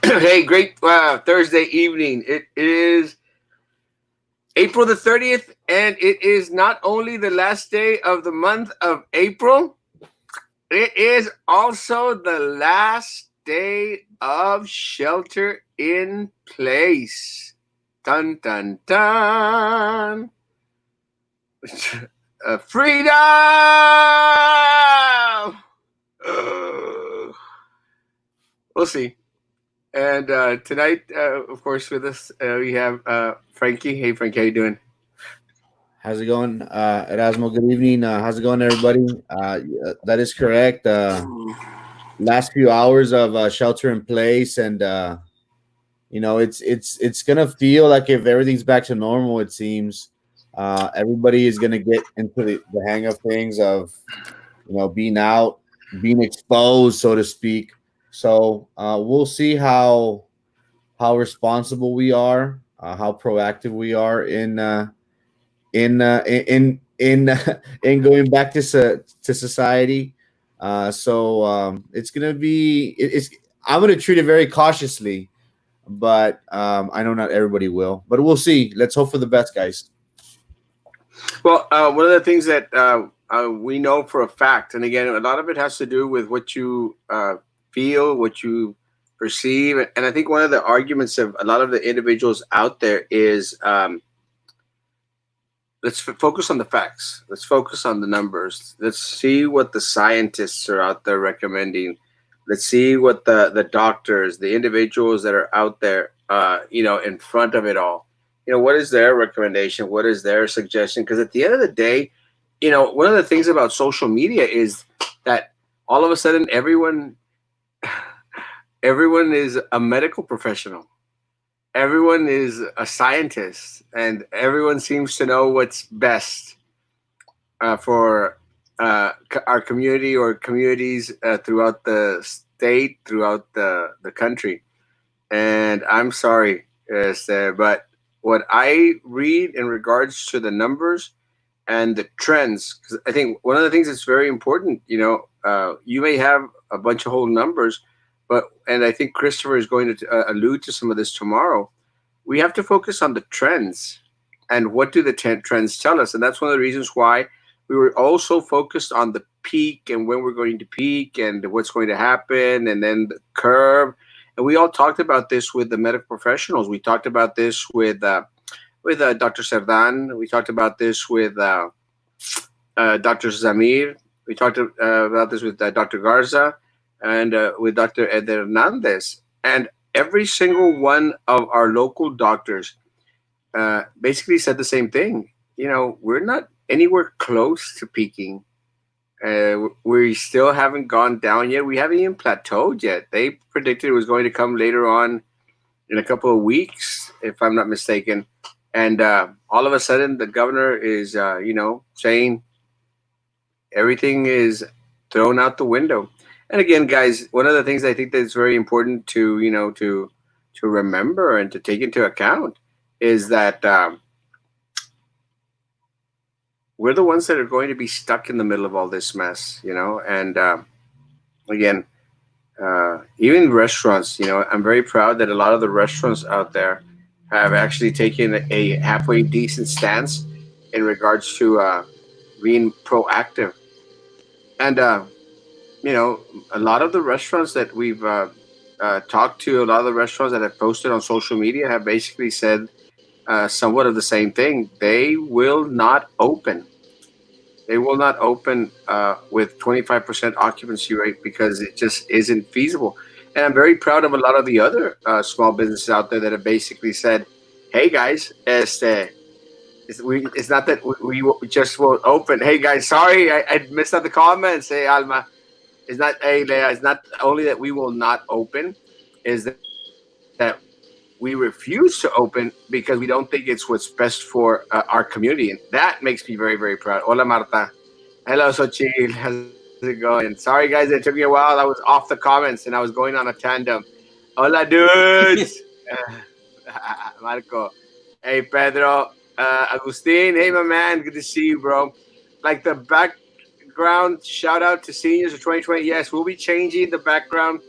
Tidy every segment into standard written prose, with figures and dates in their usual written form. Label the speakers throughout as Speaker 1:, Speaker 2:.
Speaker 1: Hey, great Thursday evening. It is April the 30th, and it is not only the last day of the month of April, it is also the last day of shelter in place. Dun dun dun. Freedom! We'll see. And tonight, of course, with us we have Frankie. Hey, Frankie, how you doing?
Speaker 2: How's it going, Erasmo? Good evening. How's it going, everybody? That is correct. Last few hours of shelter in place, and it's gonna feel like if everything's back to normal. It seems everybody is gonna get into the hang of things of being out, being exposed, so to speak. So we'll see how responsible we are, how proactive we are in in going back to society. It's gonna be it's I'm gonna treat it very cautiously, but I know not everybody will. But we'll see. Let's hope for the best, guys.
Speaker 1: Well, one of the things that we know for a fact, and again, a lot of it has to do with what you feel, what you perceive, and I think one of the arguments of a lot of the individuals out there is let's focus on the facts. Let's focus on the numbers. Let's see what the scientists are out there recommending. Let's see what the doctors, the individuals that are out there, in front of it all. What is their recommendation? What is their suggestion? Because at the end of the day, one of the things about social media is that all of a sudden everyone is a medical professional, everyone is a scientist, and everyone seems to know what's best for our community or communities throughout the state, throughout the country. And I'm sorry, but what I read in regards to the numbers and the trends, because I think one of the things that's very important, you may have a bunch of whole numbers, and I think Christopher is going to allude to some of this tomorrow. We have to focus on the trends and what do the trends tell us, and that's one of the reasons why we were also focused on the peak and when we're going to peak and what's going to happen, and then the curve. And we all talked about this with the medical professionals. We talked about this with Dr. Serdan. We talked about this with Dr. Zamir. We talked about this with Dr. Garza and with Dr. Ed Hernandez. And every single one of our local doctors basically said the same thing. We're not anywhere close to peaking. We still haven't gone down yet. We haven't even plateaued yet. They predicted it was going to come later on in a couple of weeks, if I'm not mistaken. And all of a sudden, the governor is, saying everything is thrown out the window. And again, guys, one of the things I think that's very important to remember and to take into account is that we're the ones that are going to be stuck in the middle of all this mess, And again, even restaurants, I'm very proud that a lot of the restaurants out there have actually taken a halfway decent stance in regards to being proactive. And, a lot of the restaurants that we've talked to, a lot of the restaurants that have posted on social media have basically said somewhat of the same thing. They will not open. They will not open with 25% occupancy rate because it just isn't feasible. And I'm very proud of a lot of the other small businesses out there that have basically said, "Hey guys, it's not that we just won't open. Hey guys, sorry I missed out the comments. Hey Alma, it's not. Hey Leah, it's not only that we will not open, is that we refuse to open because we don't think it's what's best for our community, and that makes me very, very proud." Hola, Marta. Hello, Sochil. How's it going? Sorry, guys, it took me a while. I was off the comments and I was going on a tandem. Hola, dudes. Marco. Hey, Pedro. Agustin. Hey, my man. Good to see you, bro. Like the background shout out to seniors of 2020. Yes, we'll be changing the background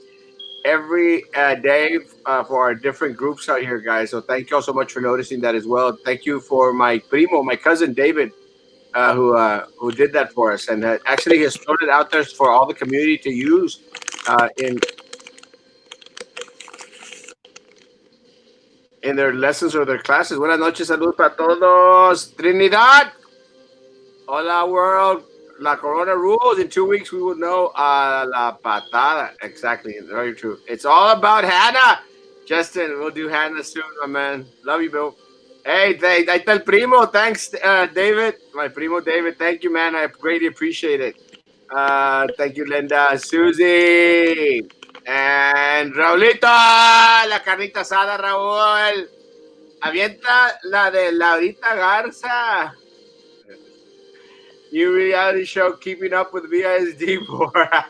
Speaker 1: every day for our different groups out here, guys. So thank you all so much for noticing that as well. Thank you for my primo, my cousin David, who did that for us, and actually has thrown it out there for all the community to use in their lessons or their classes. Buenas noches, saludos para todos. Trinidad, hola world. La Corona rules. In 2 weeks, we will know la patada. Exactly, very true. It's all about Hannah. Justin, we'll do Hannah soon, my man. Love you, Bill. Hey, ahí está el primo. Thanks, David. My primo, David. Thank you, man. I greatly appreciate it. Thank you, Linda. Susie. And Raulito. La carnita asada, Raúl. Avienta la de Laurita Garza. New reality show, Keeping Up with VISD4.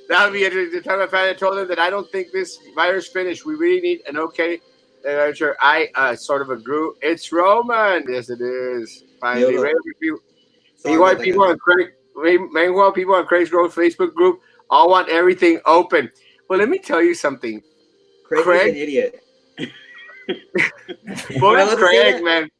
Speaker 1: That would be interesting. The time I finally told them that I don't think this virus finished. We really need an okay. I sort of agree. It's Roman. Yes, it is. Finally,
Speaker 3: Sorry
Speaker 1: meanwhile,
Speaker 3: about that,
Speaker 1: people
Speaker 3: guys.
Speaker 1: on Craig's Grove Facebook group all want everything open. Well, let me tell you something.
Speaker 3: Craig is an idiot. Am I allowed to say
Speaker 1: Craig,
Speaker 3: that?
Speaker 1: man.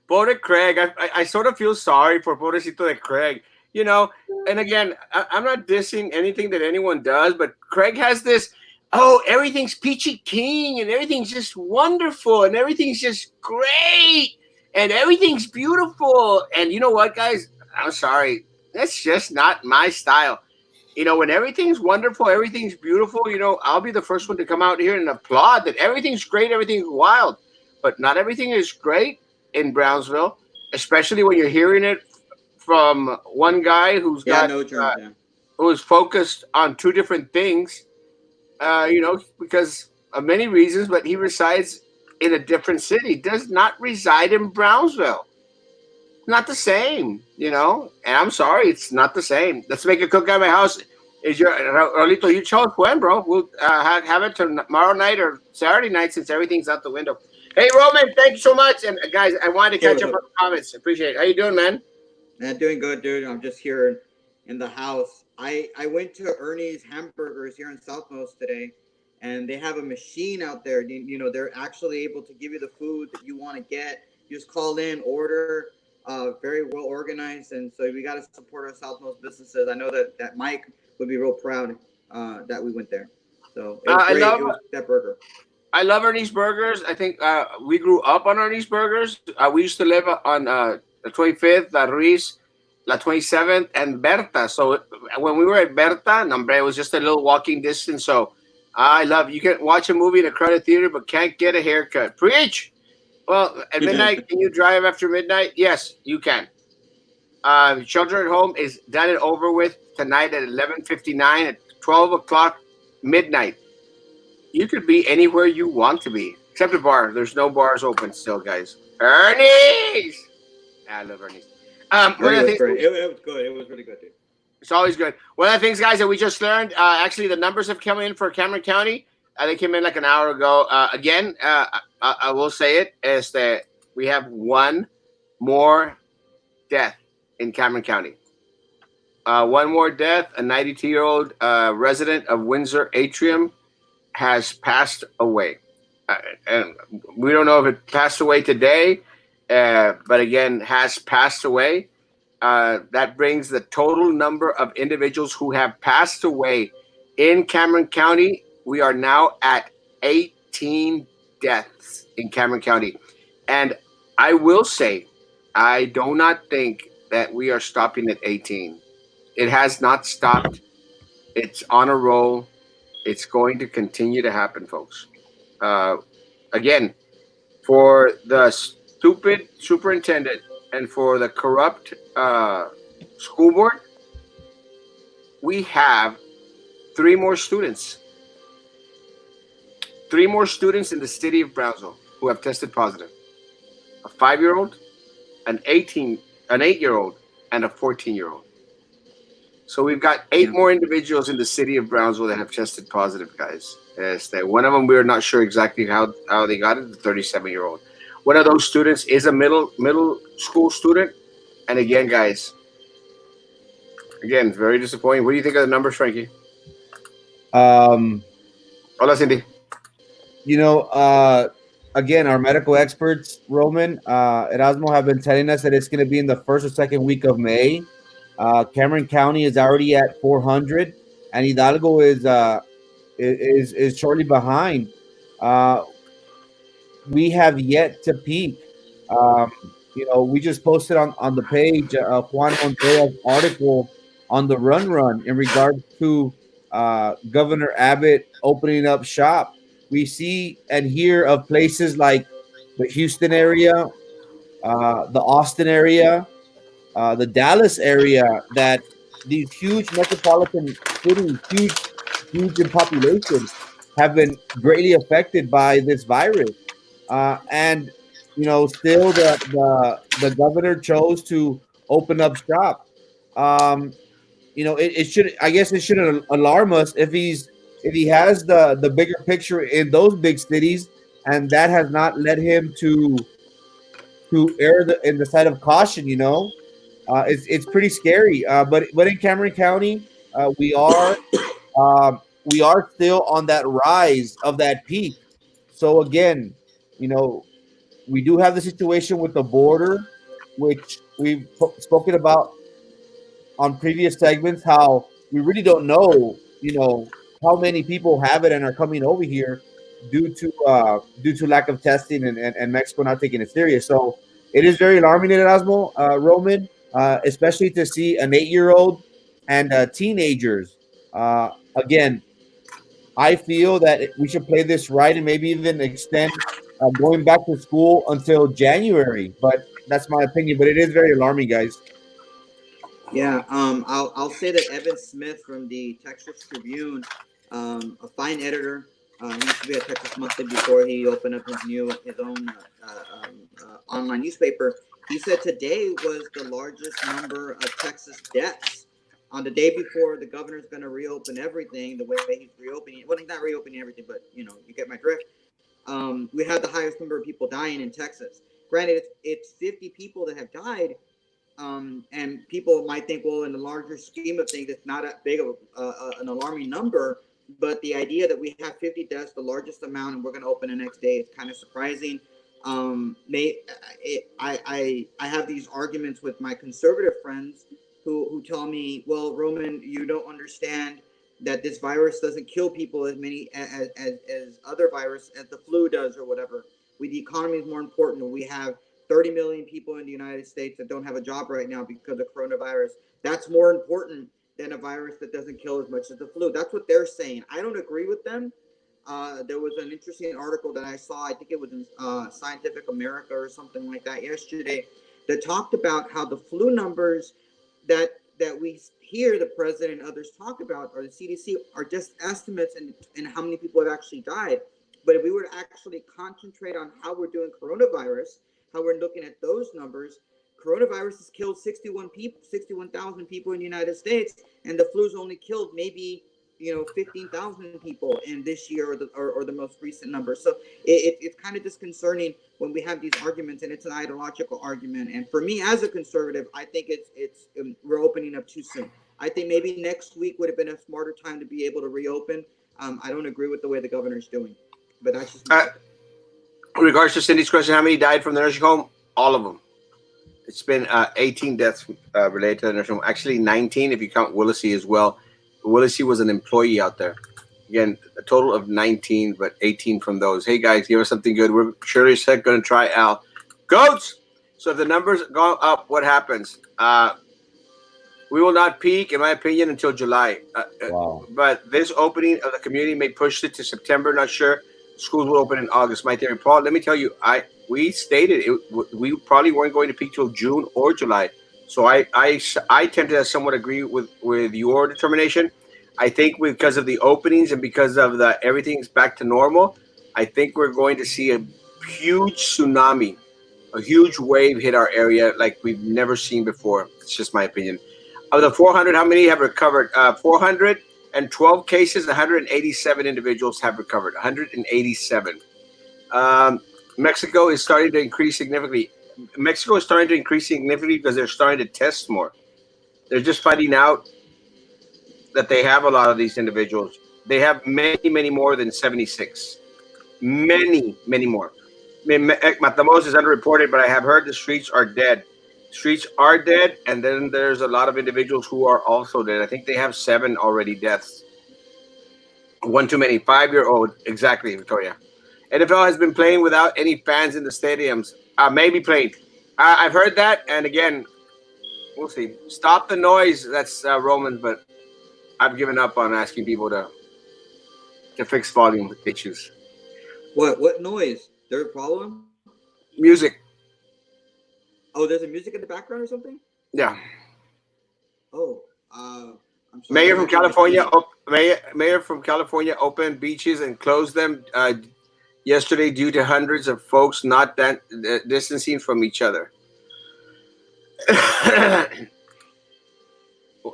Speaker 1: Poor Craig. I sort of feel sorry for pobrecito de Craig. You know, and again, I'm not dissing anything that anyone does, but Craig has this, oh, everything's peachy keen and everything's just wonderful and everything's just great and everything's beautiful. And you know what, guys? I'm sorry. That's just not my style. You know, when everything's wonderful, everything's beautiful, you know, I'll be the first one to come out here and applaud that everything's great, everything's wild. But not everything is great in Brownsville, especially when you're hearing it from one guy
Speaker 3: Yeah, no germs. Yeah.
Speaker 1: who's focused on two different things, you know, because of many reasons, but he resides in a different city, does not reside in Brownsville. Not the same, you know. And I'm sorry, it's not the same. Let's make a cookout at my house. Is your Rolito? You chose when, bro? We'll have it tomorrow night or Saturday night since everything's out the window. Hey, Roman, thank you so much. And guys, I wanted to
Speaker 3: Hey,
Speaker 1: catch
Speaker 3: what's
Speaker 1: up on
Speaker 3: up?
Speaker 1: the comments. Appreciate it. How you doing, man?
Speaker 3: Man, doing good, dude. I'm just here in the house. I went to Ernie's Hamburgers here in Southmost today, and they have a machine out there. You know, they're actually able to give you the food that you want to get. You just call in, order. Very well organized, and so we got to support our Southmost businesses. I know that Mike would be real proud that we went there. So it was
Speaker 1: I
Speaker 3: great.
Speaker 1: love
Speaker 3: It was that burger.
Speaker 1: I love Ernie's Burgers. I think we grew up on Ernie's Burgers. We used to live on the 25th, La Ruiz, La 27th, and Berta. So when we were at Berta, nombre, it was just a little walking distance. So I love you can watch a movie in a crowded theater, but can't get a haircut. Preach. Well, at midnight, can you drive after midnight? Yes, you can. Shelter at Home is done and over with tonight at 11:59 at 12 o'clock midnight. You could be anywhere you want to be, except a bar. There's no bars open still, guys. Ernie's! I love Ernie's. One
Speaker 3: Ernie
Speaker 1: of the
Speaker 3: was
Speaker 1: things,
Speaker 3: great. It was good. It was really good, dude.
Speaker 1: it's always good. One of the things, guys, that we just learned, actually, the numbers have come in for Cameron County. They came in like an hour ago. Again, I will say it, is that we have one more death in Cameron County. One more death. A 92-year-old resident of Windsor Atrium has passed away. And we don't know if it passed away today, but again, has passed away. That brings the total number of individuals who have passed away in Cameron County. We are now at 18 deaths in Cameron County. And I will say, I do not think that we are stopping at 18. It has not stopped. It's on a roll. It's going to continue to happen, folks. Uh, Again, for the stupid superintendent and for the corrupt school board, we have three more students. Three more students in the city of Brownsville who have tested positive. A 5-year-old, an 8-year-old, and a 14-year-old. So we've got eight
Speaker 3: Yeah.
Speaker 1: more individuals in the city of Brownsville that have tested positive, guys. One of them, we're not sure exactly how they got it, the 37-year-old. One of those students is a middle school student. And again, guys, again, very disappointing. What do you think of the numbers, Frankie?
Speaker 2: Um,
Speaker 1: Hola, Cindy.
Speaker 2: you know, again, our medical experts, Roman, Erasmo, have been telling us that it's going to be in the first or second week of May. Cameron County is already at 400, and Hidalgo is shortly behind. Uh, we have yet to peak. Um, we just posted on the page Juan Montoya's article on the run in regards to Governor Abbott opening up shop. We see and hear of places like the Houston area, the Austin area, the Dallas area, that these huge metropolitan cities, huge in population, have been greatly affected by this virus. And still the governor chose to open up shop. Um, it should, I guess, it shouldn't alarm us if he has the bigger picture in those big cities, and that has not led him to err in the side of caution. It's pretty scary. But in Cameron County, we are still on that rise of that peak. So again, you know, we do have the situation with the border, which we've spoken about on previous segments, how we really don't know, how many people have it and are coming over here due to lack of testing, and Mexico not taking it serious. So it is very alarming in Erasmo, Roman, especially to see an 8-year old and teenagers. Again, I feel that we should play this right and maybe even extend going back to school until January. But that's my opinion. But it is very alarming, guys.
Speaker 3: Yeah, I'll say that Evan Smith from the Texas Tribune, a fine editor, he used to be at Texas Monthly before he opened up his own online newspaper. He said today was the largest number of Texas deaths on the day before the governor's going to reopen everything the way he's reopening. Well, he's not reopening everything, but you get my drift. We had the highest number of people dying in Texas. Granted, it's 50 people that have died, and people might think, well, in the larger scheme of things, it's not that big of an alarming number. But the idea that we have 50 deaths, the largest amount, and we're going to open the next day, it's kind of surprising. I have these arguments with my conservative friends who tell me, well, Roman, you don't understand that this virus doesn't kill people as many as other virus as the flu does or whatever. The economy is more important. We have 30 million people in the United States that don't have a job right now because of coronavirus. That's more important than a virus that doesn't kill as much as the flu. That's what they're saying. I don't agree with them. There was an interesting article that I saw. I think it was in Scientific America or something like that yesterday, that talked about how the flu numbers that we hear the president and others talk about, or the CDC, are just estimates and how many people have actually died. But if we were to actually concentrate on how we're doing coronavirus, how we're looking at those numbers, coronavirus has killed 61,000 people in the United States, and the flu's only killed maybe 15,000 people in this year, or the most recent number. So it's kind of disconcerting when we have these arguments, and it's an ideological argument. And for me, as a conservative, I think we're opening up too soon. I think maybe next week would have been a smarter time to be able to reopen. I don't agree with the way the governor's doing, but that's just my opinion.
Speaker 1: In regards to Cindy's question, how many died from the nursing home? All of them. It's been 18 deaths related to the nursing home. Actually, 19 if you count Willacy as well. Willacy was an employee out there. Again, a total of 19, but 18 from those. Hey guys, give us something good. We're surely going to try Al. Goats! So if the numbers go up, what happens? We will not peak, in my opinion, until July.
Speaker 2: Wow.
Speaker 1: But this opening of the community may push it to September. Not sure. Schools will open in August. My theory, Paul. Let me tell you, we stated we probably weren't going to peak till June or July. So I tend to somewhat agree with your determination. I think because of the openings and because of the everything's back to normal, I think we're going to see a huge tsunami, a huge wave hit our area like we've never seen before. It's just my opinion. Of the 400, how many have recovered? 412 cases, 187 individuals have recovered. 187. Mexico is starting to increase significantly. Mexico is starting to increase significantly because they're starting to test more. They're just finding out that they have a lot of these individuals. They have many, many more than 76. Many, many more. Matamoros is underreported, but I have heard the streets are dead. Streets are dead, and then there's a lot of individuals who are also dead. I think they have 7 already deaths. One too many. 5-year old. Exactly, Victoria. NFL has been playing without any fans in the stadiums. Maybe played. I've heard that, and again, we'll see. Stop the noise. That's Roman, but I've given up on asking people to fix volume issues.
Speaker 3: What noise? There a problem?
Speaker 1: Music.
Speaker 3: Oh, there's a music in the background or something?
Speaker 1: Yeah.
Speaker 3: Oh, I'm sorry. That might be my TV.
Speaker 1: Mayor from California opened beaches and closed them yesterday due to hundreds of folks not distancing from each other.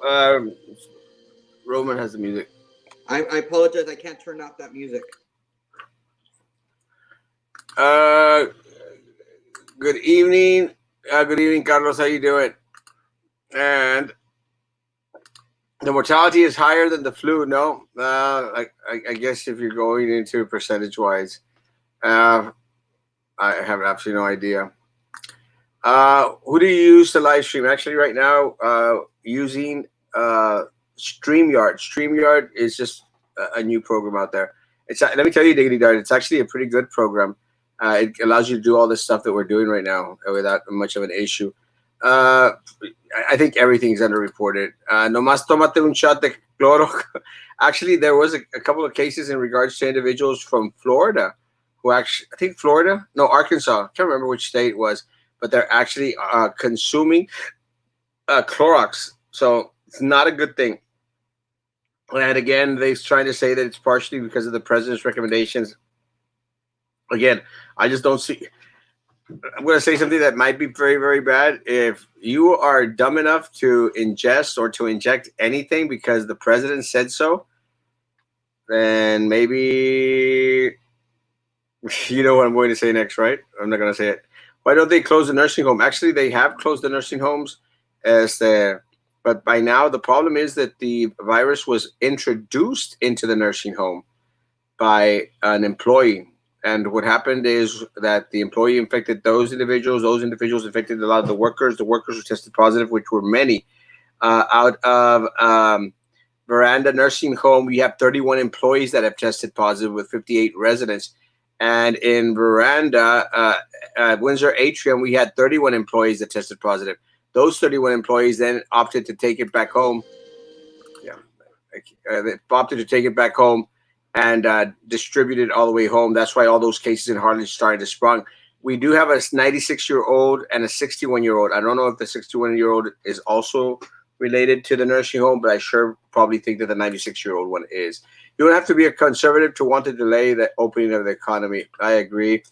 Speaker 1: um, Roman has the music.
Speaker 3: I apologize. I can't turn off that music.
Speaker 1: Uh, Good evening. Good evening, Carlos. How you doing? And the mortality is higher than the flu. No, I guess if you're going into percentage wise, uh, I have absolutely no idea. Who do you use to live stream? Actually, right now, using StreamYard. StreamYard is just a new program out there. Let me tell you, Diggity Dart, it's actually a pretty good program. It allows you to do all this stuff that we're doing right now without much of an issue. Uh, I think everything's underreported. Nomás tomate un shot de cloro. Actually, there was a couple of cases in regards to individuals from Florida who actually, I think Florida, no, Arkansas. I can't remember which state it was, but they're actually consuming Clorox. So it's not a good thing. And again, they're trying to say that it's partially because of the president's recommendations. Again, I just don't see. I'm going to say something that might be very, very bad. If you are dumb enough to ingest or to inject anything because the president said so, then maybe you know what I'm going to say next, right? I'm not going to say it. Why don't they close the nursing home? Actually, they have closed the nursing homes, but by now the problem is that the virus was introduced into the nursing home by an employee. And what happened is that the employee infected those individuals. Those individuals infected a lot of the workers. The workers who tested positive, which were many. Out of Veranda Nursing Home, we have 31 employees that have tested positive with 58 residents. And in Veranda, Windsor Atrium, we had 31 employees that tested positive. Those 31 employees then opted to take it back home. Yeah, they opted to take it back home and distributed all the way home. That's why all those cases in Harlem started to sprung. We do have a 96-year-old and a 61-year-old. I don't know if the 61-year-old is also related to the nursing home, but I sure probably think that the 96-year-old one is. You don't have to be a conservative to want to delay the opening of the economy. I agree.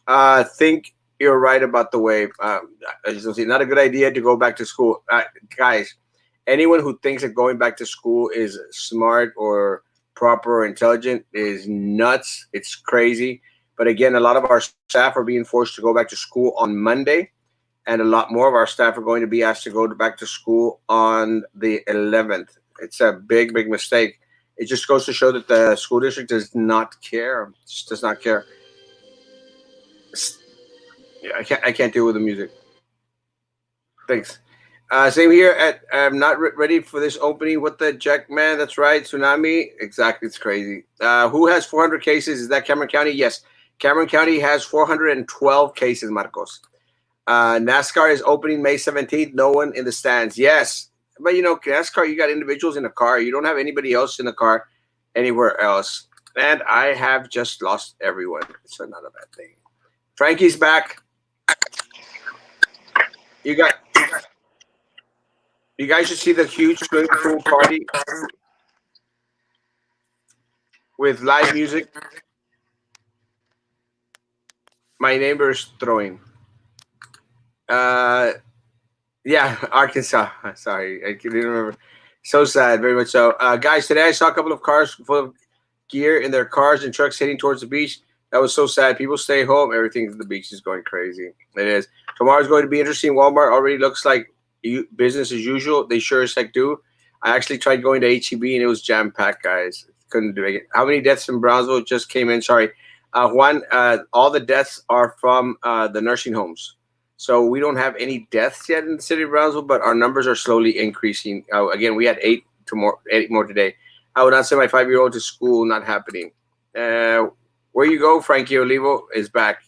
Speaker 1: I think you're right about the way. I just don't see. Not a good idea to go back to school. Guys, anyone who thinks that going back to school is smart or proper or intelligent is nuts. It's crazy. But again, a lot of our staff are being forced to go back to school on Monday, and a lot more of our staff are going to be asked to go back to school on the 11th. It's a big, big mistake. It just goes to show that the school district does not care. Just does not care. Yeah, I can't deal with the music. Thanks. Same here. I'm not ready for this opening. What the jack, man? That's right. Tsunami. Exactly. It's crazy. Who has 400 cases? Is that Cameron County? Yes. Cameron County has 412 cases, Marcos. NASCAR is opening May 17th. No one in the stands. Yes. But you know, NASCAR, you got individuals in the car. You don't have anybody else in the car anywhere else. And I have just lost everyone. It's not a bad thing. Frankie's back. You got. You guys should see the huge swimming pool party with live music. My neighbor's throwing. Uh, yeah, Arkansas. Sorry, I didn't remember. So sad, very much so. Guys, today I saw a couple of cars full of gear in their cars and trucks heading towards the beach. That was so sad. People stay home. Everything at the beach is going crazy. It is. Tomorrow's going to be interesting. Walmart already looks like business as usual. They sure as heck do. I actually tried going to HEB and it was jam packed, guys. couldn't do it. How many deaths in Brownsville just came in? Sorry, Juan. All the deaths are from the nursing homes. So we don't have any deaths yet in the city of Brownsville, but our numbers are slowly increasing. Again, we had eight more today. I would not send my 5-year-old to school. Not happening. Where you go, Frankie Olivo is back.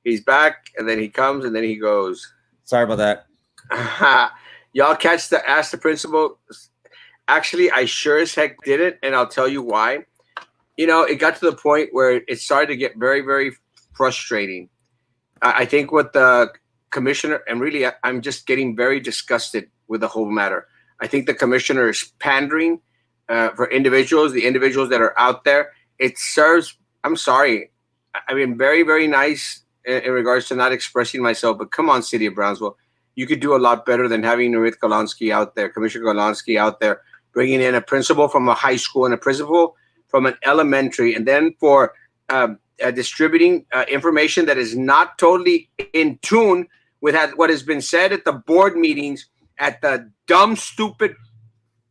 Speaker 1: He's back, and then he comes, and then he goes.
Speaker 2: Sorry about that.
Speaker 1: Y'all catch the ask the principal. Actually, I sure as heck did it, and I'll tell you why. It got to the point where it started to get very, very frustrating. I think what the commissioner, and really, I'm just getting very disgusted with the whole matter. I think the commissioner is pandering for individuals, the individuals that are out there. It serves, I'm sorry, I've been very, very nice in regards to not expressing myself, but come on, City of Brownsville. You could do a lot better than having Nurit Golonsky out there, Commissioner Golonsky out there, bringing in a principal from a high school and a principal from an elementary, and then for distributing information that is not totally in tune with what has been said at the board meetings, at the dumb, stupid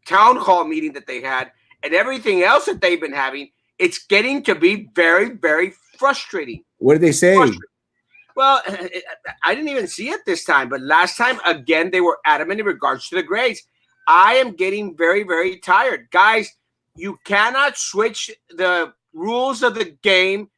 Speaker 1: town hall meeting that they had, and everything else that they've been having. It's getting to be very, very frustrating.
Speaker 2: What did they say?
Speaker 1: Well, I didn't even see it this time, but last time, again, they were adamant in regards to the grades. I am getting very, very tired. Guys, you cannot switch the rules of the game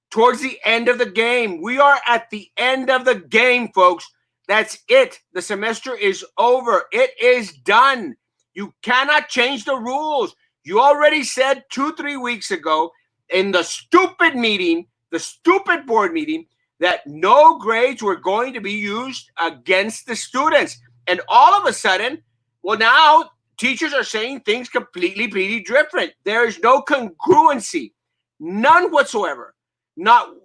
Speaker 1: towards the end of the game. We are at the end of the game, folks. That's it. The semester is over. It is done. You cannot change the rules. You already said 2-3 weeks ago in the stupid meeting, the stupid board meeting, that no grades were going to be used against the students. And all of a sudden, well, now teachers are saying things completely different. There is no congruency, none whatsoever. Not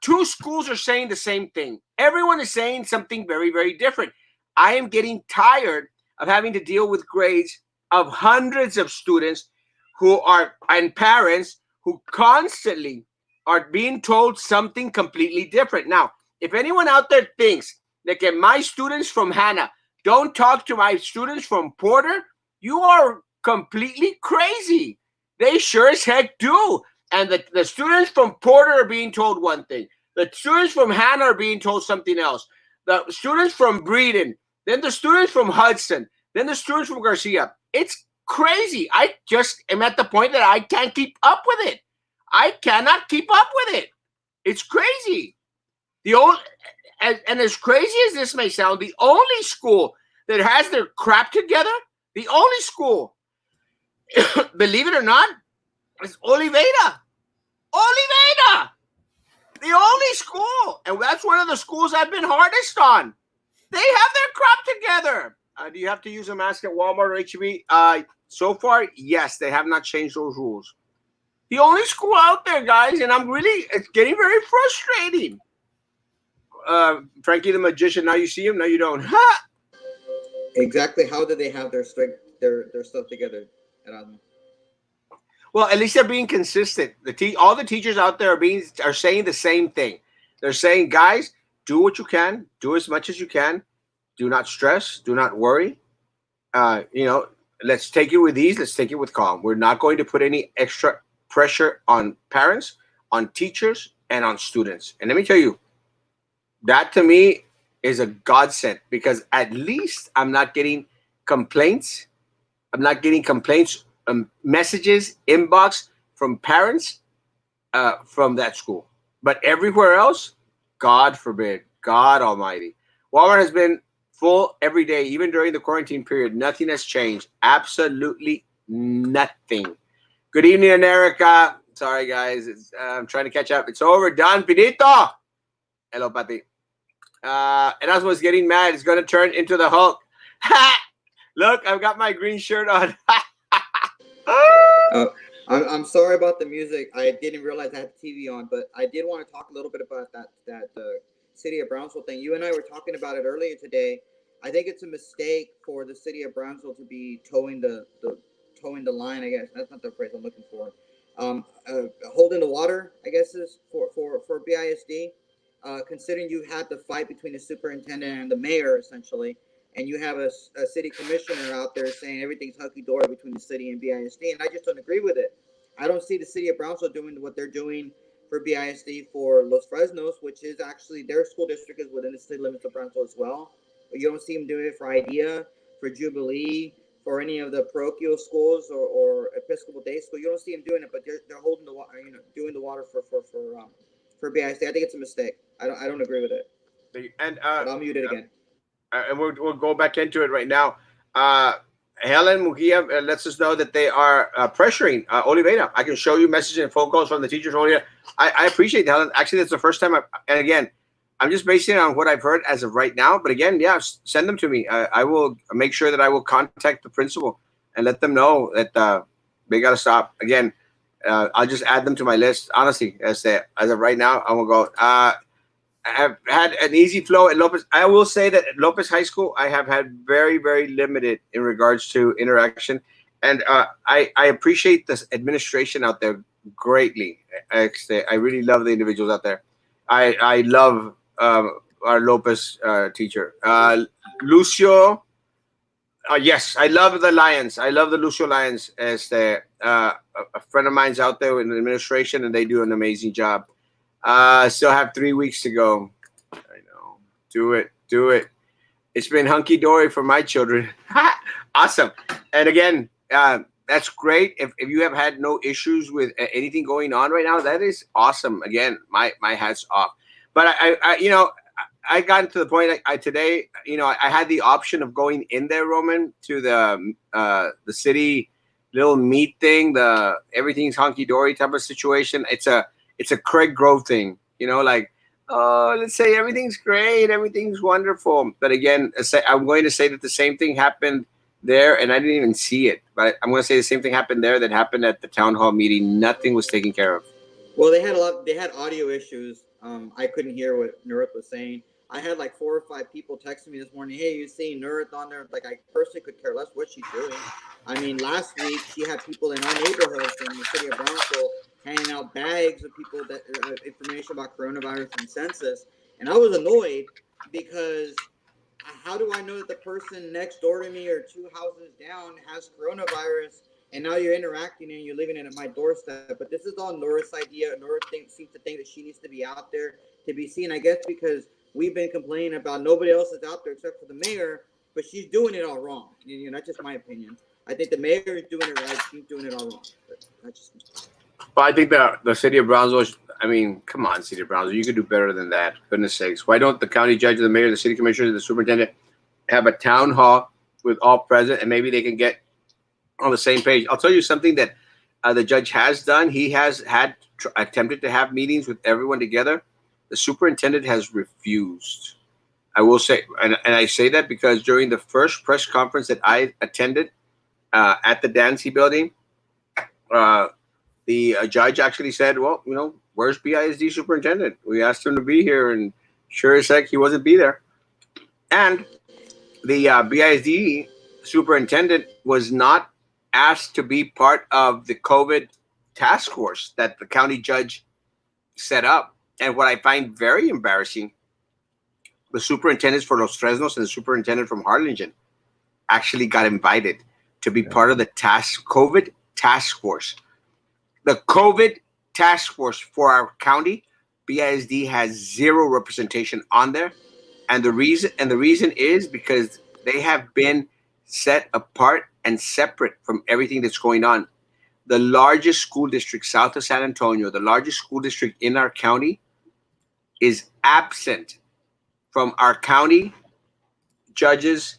Speaker 1: two schools are saying the same thing. Everyone is saying something very, very different. I am getting tired of having to deal with grades of hundreds of students and parents who constantly are being told something completely different. Now, if anyone out there thinks that my students from Hannah don't talk to my students from Porter, you are completely crazy. They sure as heck do. And the students from Porter are being told one thing. The students from Hannah are being told something else. The students from Breeden, then the students from Hudson, then the students from Garcia. It's crazy. I just am at the point that I can't keep up with it. I cannot keep up with it. It's crazy. And as crazy as this may sound, the only school that has their crap together, the only school, believe it or not, is Oliveira. Oliveira! The only school. And that's one of the schools I've been hardest on. They have their crap together. Do you have to use a mask at Walmart or HEB? So far, yes, they have not changed those rules. The only school out there, guys, and it's getting very frustrating. Frankie the Magician, now you see him, now you don't. Ha!
Speaker 3: Exactly. How do they have their stuff together, Erasmo?
Speaker 1: Well, at least they're being consistent. All the teachers out there are saying the same thing. They're saying, guys, do what you can, do as much as you can. Do not stress, do not worry. Let's take it with ease. Let's take it with calm. We're not going to put any extra pressure on parents, on teachers, and on students. And let me tell you, that to me is a godsend, because at least I'm not getting complaints. I'm not getting complaints, messages, inbox from parents from that school. But everywhere else, God forbid, God Almighty. Walmart has been full every day, even during the quarantine period. Nothing has changed. Absolutely nothing. Good evening, America. Sorry, guys. I'm trying to catch up. It's over. Done. Finito. Hello, Pati. Erasmo is getting mad. He's going to turn into the Hulk. Look, I've got my green shirt on.
Speaker 3: I'm sorry about the music. I didn't realize I had the TV on, but I did want to talk a little bit about that city of Brownsville thing. You and I were talking about it earlier today. I think it's a mistake for the city of Brownsville to be towing the line. I guess that's not the phrase I'm looking for. Holding the water, I guess, is for BISD. Considering you had the fight between the superintendent and the mayor, essentially, and you have a city commissioner out there saying everything's hunky dory between the city and BISD, and I just don't agree with it. I don't see the city of Brownsville doing what they're doing for BISD for Los Fresnos, which is actually their school district is within the city limits of Brownsville as well. But you don't see them doing it for IDEA, for Jubilee, for any of the parochial schools or Episcopal Day School. You don't see them doing it, but they're holding the water, doing the water for BISD. I think it's a mistake. I don't agree with it.
Speaker 1: And
Speaker 3: But I'll mute it again.
Speaker 1: and we'll go back into it right now. Uh, Helen Mujia lets us know that they are pressuring Oliveira. I can show you messages and phone calls from the teachers earlier. I appreciate that, Helen. Actually, that's the first time. And again, I'm just basing it on what I've heard as of right now. But again, yeah, send them to me. I will make sure that I will contact the principal and let them know that they got to stop. Again, I'll just add them to my list. Honestly, as of right now, I will go. I have had an easy flow at Lopez. I will say that at Lopez High School, I have had very, very limited in regards to interaction, and I appreciate this administration out there greatly. I really love the individuals out there. I love our Lopez teacher, Lucio. Yes, I love the Lions. I love the Lucio Lions as a friend of mine's out there in the administration, and they do an amazing job. Still have 3 weeks to go. I know. Do it. Do it. It's been hunky dory for my children. Awesome. And again, that's great. If you have had no issues with anything going on right now, that is awesome. Again, my hat's off. But I got to the point. Today, I had the option of going in there, Roman, to the city little meet thing, the everything's hunky dory type of situation. It's a Craig Grove thing, like, oh, let's say everything's great, everything's wonderful. But again, I'm going to say that the same thing happened there, and I didn't even see it. But I'm going to say the same thing happened there that happened at the town hall meeting. Nothing was taken care of.
Speaker 3: Well, they had a lot. They had audio issues. I couldn't hear what Nurith was saying. I had like 4 or 5 people texting me this morning. Hey, you seeing Nurith on there? Like, I personally could care less what she's doing. I mean, last week she had people in our neighborhood from the city of Brownsville handing out bags of people that information about coronavirus and census, and I was annoyed because how do I know that the person next door to me or 2 houses down has coronavirus? And now you're interacting and you're leaving it at my doorstep. But this is all Nora's idea. Nora seems to think that she needs to be out there to be seen. I guess because we've been complaining about nobody else is out there except for the mayor, but she's doing it all wrong. That's just my opinion. I think the mayor is doing it right. She's doing it all wrong. But that's just me.
Speaker 1: Well, I think the city of Brownsville. I mean, come on, city of Brownsville, you could do better than that. Goodness sakes, why don't the county judge, the mayor, the city commissioner, the superintendent have a town hall with all present, and maybe they can get on the same page? I'll tell you something that the judge has done. He has attempted to have meetings with everyone together. The superintendent has refused. I will say, and I say that because during the first press conference that I attended at the Dancy building, the judge actually said, well, where's BISD superintendent? We asked him to be here, and sure as heck, he wasn't be there. And the BISD superintendent was not asked to be part of the COVID task force that the county judge set up. And what I find very embarrassing, the superintendents for Los Fresnos and the superintendent from Harlingen actually got invited to be part of the COVID task force. The COVID task force for our county, BISD has zero representation on there. And the reason is because they have been set apart and separate from everything that's going on. The largest school district south of San Antonio, the largest school district in our county, is absent from our county judges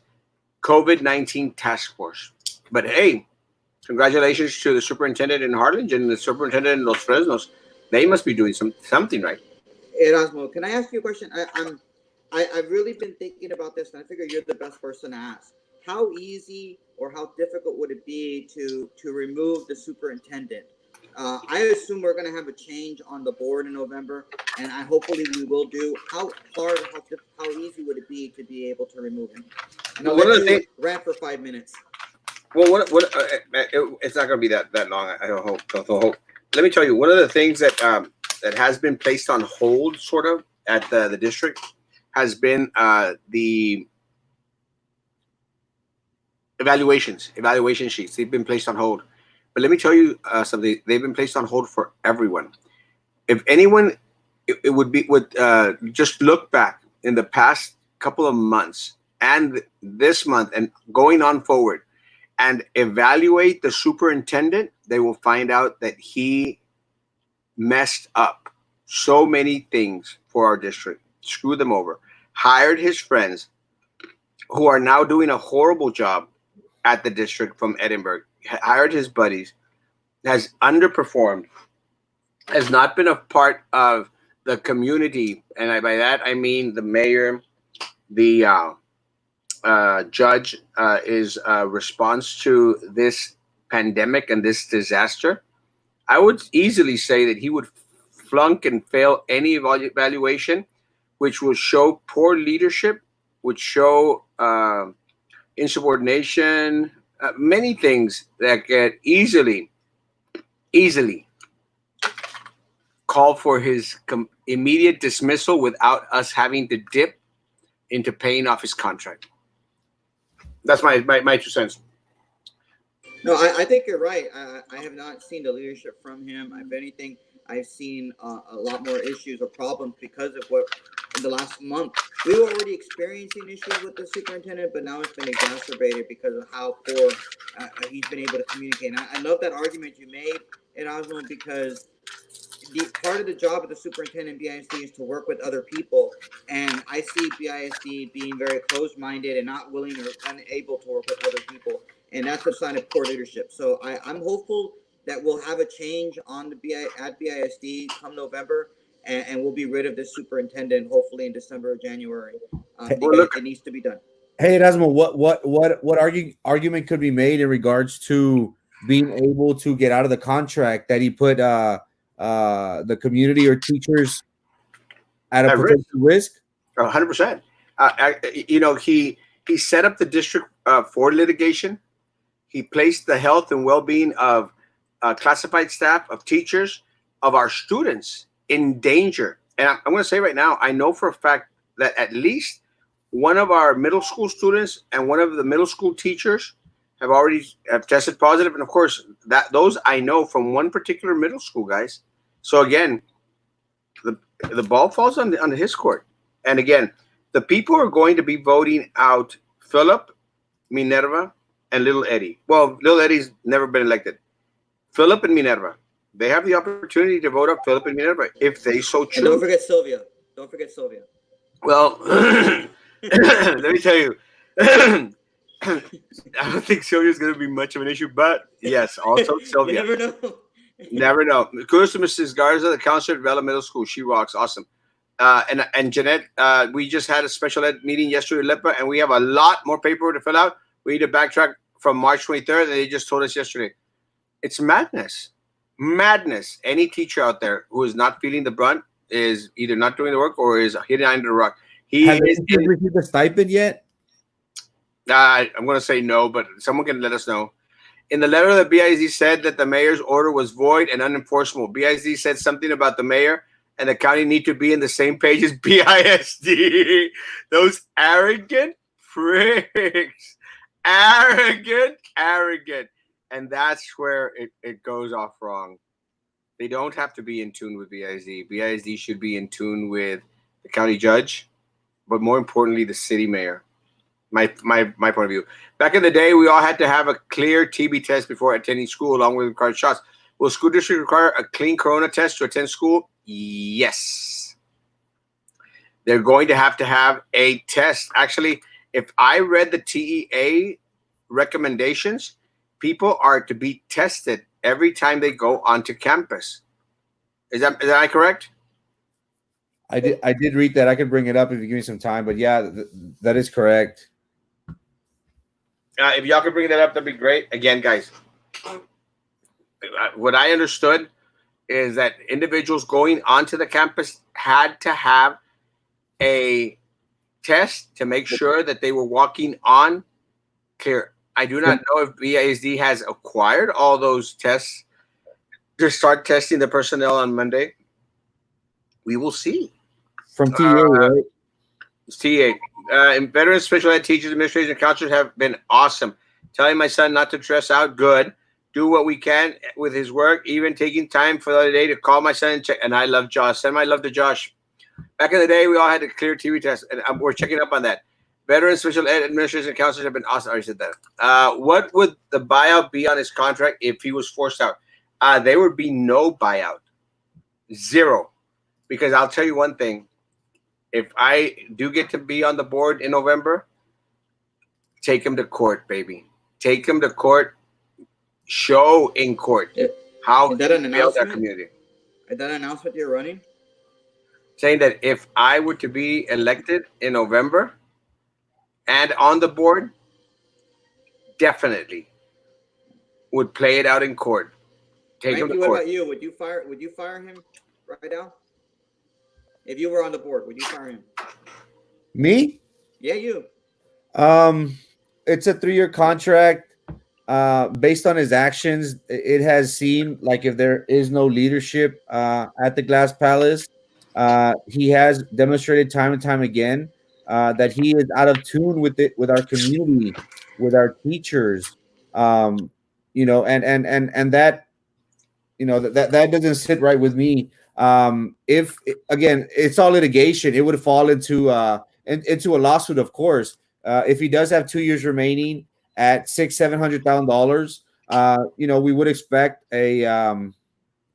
Speaker 1: COVID-19 task force. But hey, congratulations to the superintendent in Harlingen and the superintendent in Los Fresnos. They must be doing something right.
Speaker 3: Erasmo, can I ask you a question? I've really been thinking about this, and I figure you're the best person to ask. How easy or how difficult would it be to remove the superintendent? I assume we're going to have a change on the board in November, and hopefully we will do. How hard, how easy would it be to be able to remove him? And I'll let you rant for 5 minutes.
Speaker 1: Well, it's not going to be that long. I don't hope. Let me tell you, one of the things that has been placed on hold, sort of, at the district, has been the evaluation sheets. They've been placed on hold. But let me tell you something. They've been placed on hold for everyone. If anyone, it would just look back in the past couple of months and this month and going on forward and evaluate the superintendent, they will find out that he messed up so many things for our district, screwed them over, hired his friends who are now doing a horrible job at the district from Edinburgh, hired his buddies, has underperformed, has not been a part of the community, and by that I mean the mayor, the judge, is response to this pandemic and this disaster. I would easily say that he would flunk and fail any evaluation, which will show poor leadership, would show insubordination, many things that get easily call for his immediate dismissal without us having to dip into paying off his contract. That's my 2 cents.
Speaker 3: No, I think you're right. I have not seen the leadership from him. If anything, I've seen a lot more issues or problems because of what in the last month. We were already experiencing issues with the superintendent, but now it's been exacerbated because of how poor he's been able to communicate. And I love that argument you made, Erasmo, because the part of the job of the superintendent BISD is to work with other people, and I see BISD being very closed-minded and not willing or unable to work with other people, and that's a sign of poor leadership. So I'm hopeful that we'll have a change on the at BISD come November, and we'll be rid of this superintendent hopefully in December or January,
Speaker 1: Well,
Speaker 3: because
Speaker 1: look,
Speaker 3: it needs to be done.
Speaker 2: Hey, Erasmo, what argument could be made in regards to being able to get out of the contract that he put the community or teachers at a
Speaker 1: at risk,
Speaker 2: potential risk?
Speaker 1: 100%. He set up the district for litigation. He placed the health and well-being of classified staff, of teachers, of our students in danger. And I'm going to say right now, I know for a fact that at least one of our middle school students and one of the middle school teachers have tested positive, and of course that those I know from one particular middle school, guys. So again, the the ball falls on his court. And again, the people are going to be voting out Philip, Minerva, and Little Eddie. Well, Little Eddie's never been elected. Philip and Minerva. They have the opportunity to vote up Philip and Minerva if they so
Speaker 3: And don't
Speaker 1: choose.
Speaker 3: forget Sylvia. Don't forget Sylvia.
Speaker 1: Well, let me tell you, I don't think Sylvia's going to be much of an issue, but yes, also
Speaker 3: You
Speaker 1: Sylvia.
Speaker 3: never know.
Speaker 1: Never know. Kudos to Mrs. Garza, the counselor at Vela Middle School. She rocks. Awesome. And Jeanette, we just had a special ed meeting yesterday at LIPA, and we have a lot more paperwork to fill out. We need to backtrack from March 23rd, and they just told us yesterday. It's madness. Madness. Any teacher out there who is not feeling the brunt is either not doing the work or is hidden under the rock.
Speaker 2: Have they received the stipend yet?
Speaker 1: I'm going to say no, but someone can let us know. In the letter, the BISD said that the mayor's order was void and unenforceable. BISD said something about the mayor and the county need to be in the same page as BISD. Those arrogant pricks. Arrogant. And that's where it goes off wrong. They don't have to be in tune with BISD. BISD should be in tune with the county judge, but more importantly, the city mayor. My point of view. Back in the day, we all had to have a clear TB test before attending school, along with required shots. Will school district require a clean corona test to attend school? Yes. They're going to have a test. Actually, if I read the TEA recommendations, people are to be tested every time they go onto campus. Is that correct?
Speaker 2: I did read that. I could bring it up if you give me some time, but yeah, that is correct.
Speaker 1: If y'all could bring that up, that'd be great. Again, guys, what I understood is that individuals going onto the campus had to have a test to make sure that they were walking on clear. I do not know if BISD has acquired all those tests to start testing the personnel on Monday. We will see.
Speaker 2: From TA, right?
Speaker 1: It's TA. And veterans, special ed teachers, administrators, and counselors have been awesome. Telling my son not to stress out, good. do what we can with his work, even taking time for the other day to call my son and check. And I love Josh. Send my love to Josh. Back in the day, we all had to clear TV tests, and we're checking up on that. Veteran special ed administrators and counselors have been awesome. I already said that. What would the buyout be on his contract if he was forced out? There would be no buyout, zero. Because I'll tell you one thing: if I do get to be on the board in November, take him to court, baby. Take him to court. Show in court
Speaker 3: Is,
Speaker 1: how
Speaker 3: is that
Speaker 1: he
Speaker 3: an
Speaker 1: failed our
Speaker 3: announcement?
Speaker 1: community.
Speaker 3: Is that an announcement you're running?
Speaker 1: Saying that if I were to be elected in November and on the board, definitely would play it out in court. Take him to
Speaker 3: Frankie, what
Speaker 1: court.
Speaker 3: about you? Would you fire him right now? If you were on the board, would you fire him?
Speaker 2: Me?
Speaker 3: Yeah, you.
Speaker 2: Um, it's a 3-year contract. Based on his actions, it has seemed like if there is no leadership at the Glass Palace, he has demonstrated time and time again that he is out of tune with it, with our community, with our teachers. Um, and that that doesn't sit right with me. If again, it's all litigation, it would fall into a lawsuit, of course. If he does have 2 years remaining at $700,000, we would expect a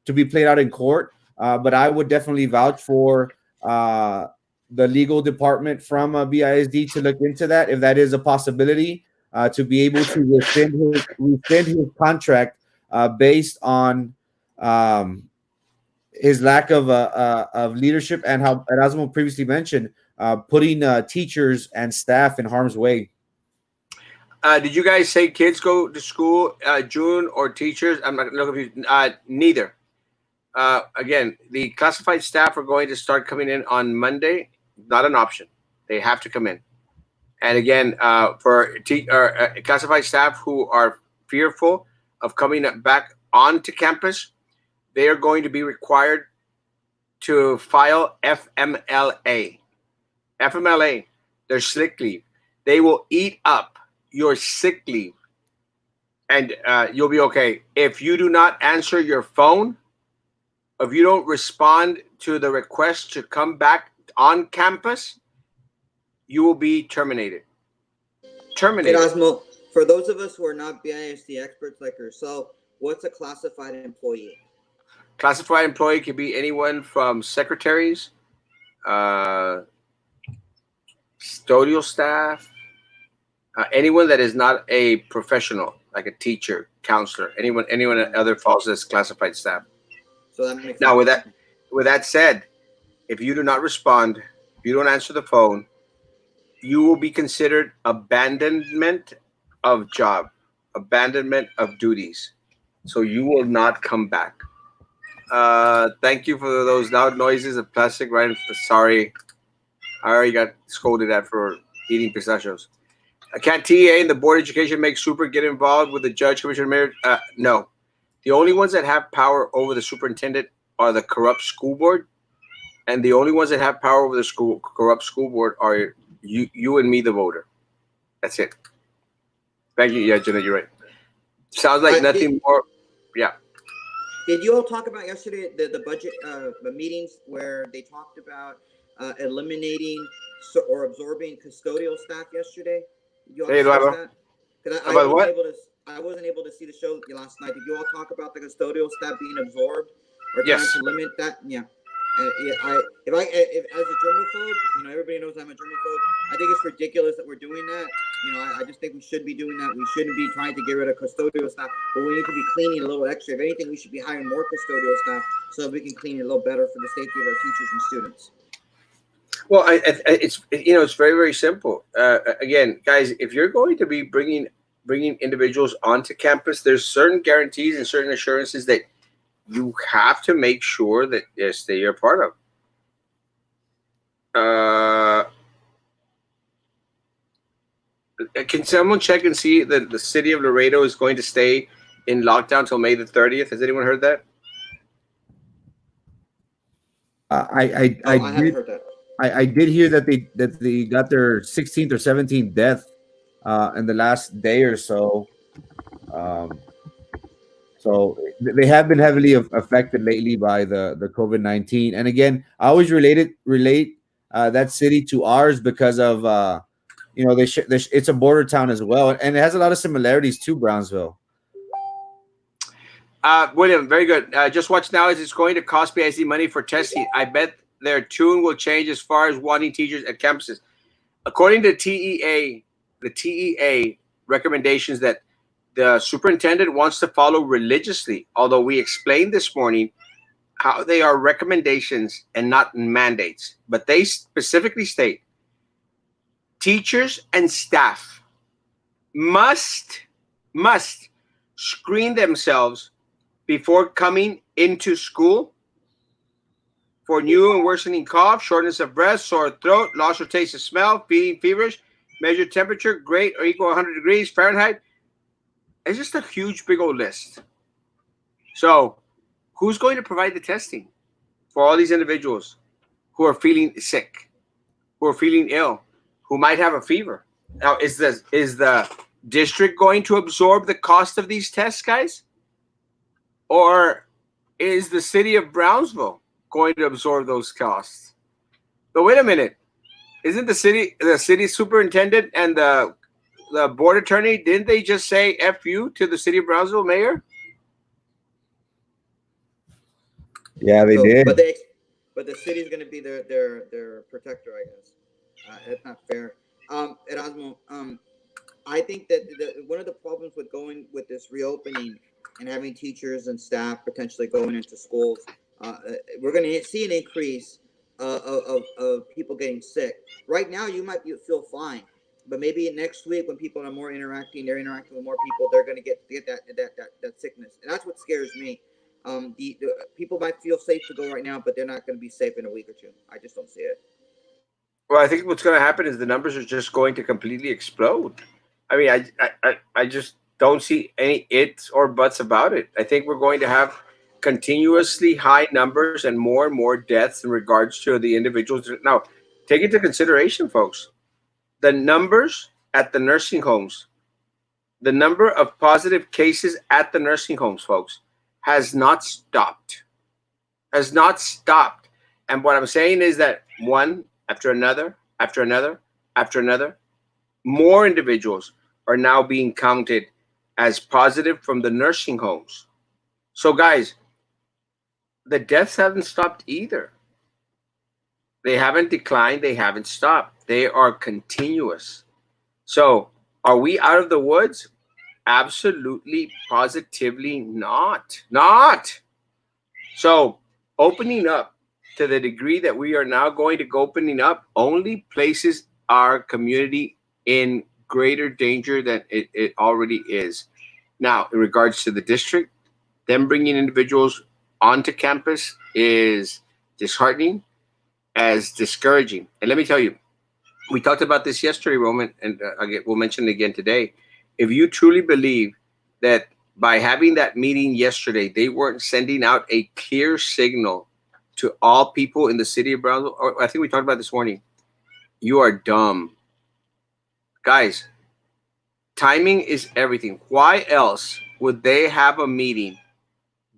Speaker 2: to be played out in court. But I would definitely vouch for the legal department from BISD to look into that if that is a possibility, to be able to rescind his contract based on um, his lack of leadership, and how Erasmo previously mentioned, putting teachers and staff in harm's way.
Speaker 1: Did you guys say kids go to school June or teachers? I'm not looking for you. Neither. Again, the classified staff are going to start coming in on Monday. Not an option. They have to come in. And again, for classified staff who are fearful of coming back onto campus, they are going to be required to file FMLA. FMLA, their sick leave. They will eat up your sick leave, and you'll be okay. If you do not answer your phone, if you don't respond to the request to come back on campus, you will be terminated. Terminated.
Speaker 3: Erasmo, for those of us who are not BISD experts like yourself, what's a classified employee?
Speaker 1: Classified employee could be anyone from secretaries, uh, custodial staff, anyone that is not a professional, like a teacher, counselor, anyone other falls as classified staff.
Speaker 3: So that makes
Speaker 1: Now,
Speaker 3: sense.
Speaker 1: with that said, if you do not respond, if you don't answer the phone, you will be considered abandonment of job, abandonment of duties. So you will not come back. Thank you for those loud noises of plastic. Right? Sorry, I already got scolded at for eating pistachios. Can't TA and the board of education make super get involved with the judge, commissioner, mayor? No. The only ones that have power over the superintendent are the corrupt school board, and the only ones that have power over the corrupt school board are you and me, the voter. That's it. Thank you. Yeah, Jenna, you're right. Sounds like
Speaker 3: Did,
Speaker 1: nothing more. Yeah.
Speaker 3: did you all talk about yesterday the budget the meetings where they talked about eliminating or absorbing custodial staff yesterday? Did you all
Speaker 1: Hey,
Speaker 3: discuss
Speaker 1: Eduardo.
Speaker 3: that? Because
Speaker 1: About what?
Speaker 3: I wasn't able to see the show last night. Did you all talk about the custodial staff being absorbed or trying
Speaker 1: Yes.
Speaker 3: to limit that? Yeah. If as a germaphobe, everybody knows I'm a germaphobe. I think it's ridiculous that we're doing that. I just think we should be doing that. We shouldn't be trying to get rid of custodial staff, but we need to be cleaning a little extra. If anything, we should be hiring more custodial staff so that we can clean it a little better for the safety of our teachers and students.
Speaker 1: Well, it's very very simple. Again, guys, if you're going to be bringing individuals onto campus, there's certain guarantees and certain assurances that you have to make sure that yes, they are part of. Can someone check and see that the city of Laredo is going to stay in lockdown till May the 30th? Has anyone heard that?
Speaker 2: I
Speaker 3: Oh, I haven't
Speaker 2: did
Speaker 3: heard that.
Speaker 2: I did hear that they got their 16th or 17th death in the last day or so. Um, So they have been heavily affected lately by the COVID-19. And again, I always relate that city to ours because of it's a border town as well, and it has a lot of similarities to Brownsville.
Speaker 1: William, very good. Just watch now as it's going to cost PIC money for testing. I bet their tune will change as far as wanting teachers at campuses. According to the TEA recommendations that the superintendent wants to follow religiously, although we explained this morning how they are recommendations and not mandates. But they specifically state teachers and staff must screen themselves before coming into school for new and worsening cough, shortness of breath, sore throat, loss or taste of smell, feeling feverish, measure temperature, great or equal 100 degrees Fahrenheit. It's just a huge, big old list. So, who's going to provide the testing for all these individuals who are feeling sick, who are feeling ill, who might have a fever? Now, is the district going to absorb the cost of these tests, guys? Or is the city of Brownsville going to absorb those costs? But wait a minute. Isn't the city superintendent and the board attorney, didn't they just say F you to the city of Brownsville mayor?
Speaker 2: Yeah, they
Speaker 3: So,
Speaker 2: did.
Speaker 3: but the city's going to be their protector, I guess. It's not fair. Erasmo, I think that one of the problems with going with this reopening and having teachers and staff potentially going into schools, we're going to see an increase of people getting sick. Right now, you might feel fine, but maybe next week when people are more interacting, they're interacting with more people, they're going to get that sickness, and that's what scares me. The people might feel safe to go right now, but they're not going to be safe in a week or two. I just don't see it.
Speaker 1: Well, I think what's going to happen is the numbers are just going to completely explode. I mean, I just don't see any ifs or buts about it. I think we're going to have continuously high numbers and more deaths in regards to the individuals. Now, take into consideration, folks, the numbers at the nursing homes, the number of positive cases at the nursing homes, folks, has not stopped. Has not stopped. And what I'm saying is that one after another, after another, after another, more individuals are now being counted as positive from the nursing homes. So, guys, the deaths haven't stopped either. They haven't declined, they haven't stopped. They are continuous. So, are we out of the woods? Absolutely, positively not. Not. So, opening up to the degree that we are now going to go opening up only places our community in greater danger than it already is. Now, in regards to the district, them bringing individuals onto campus is disheartening, as discouraging. And let me tell you, we talked about this yesterday, Roman, and again, we'll mention it again today. If you truly believe that by having that meeting yesterday, they weren't sending out a clear signal to all people in the city of Brownsville, or I think we talked about this morning, you are dumb. Guys, timing is everything. Why else would they have a meeting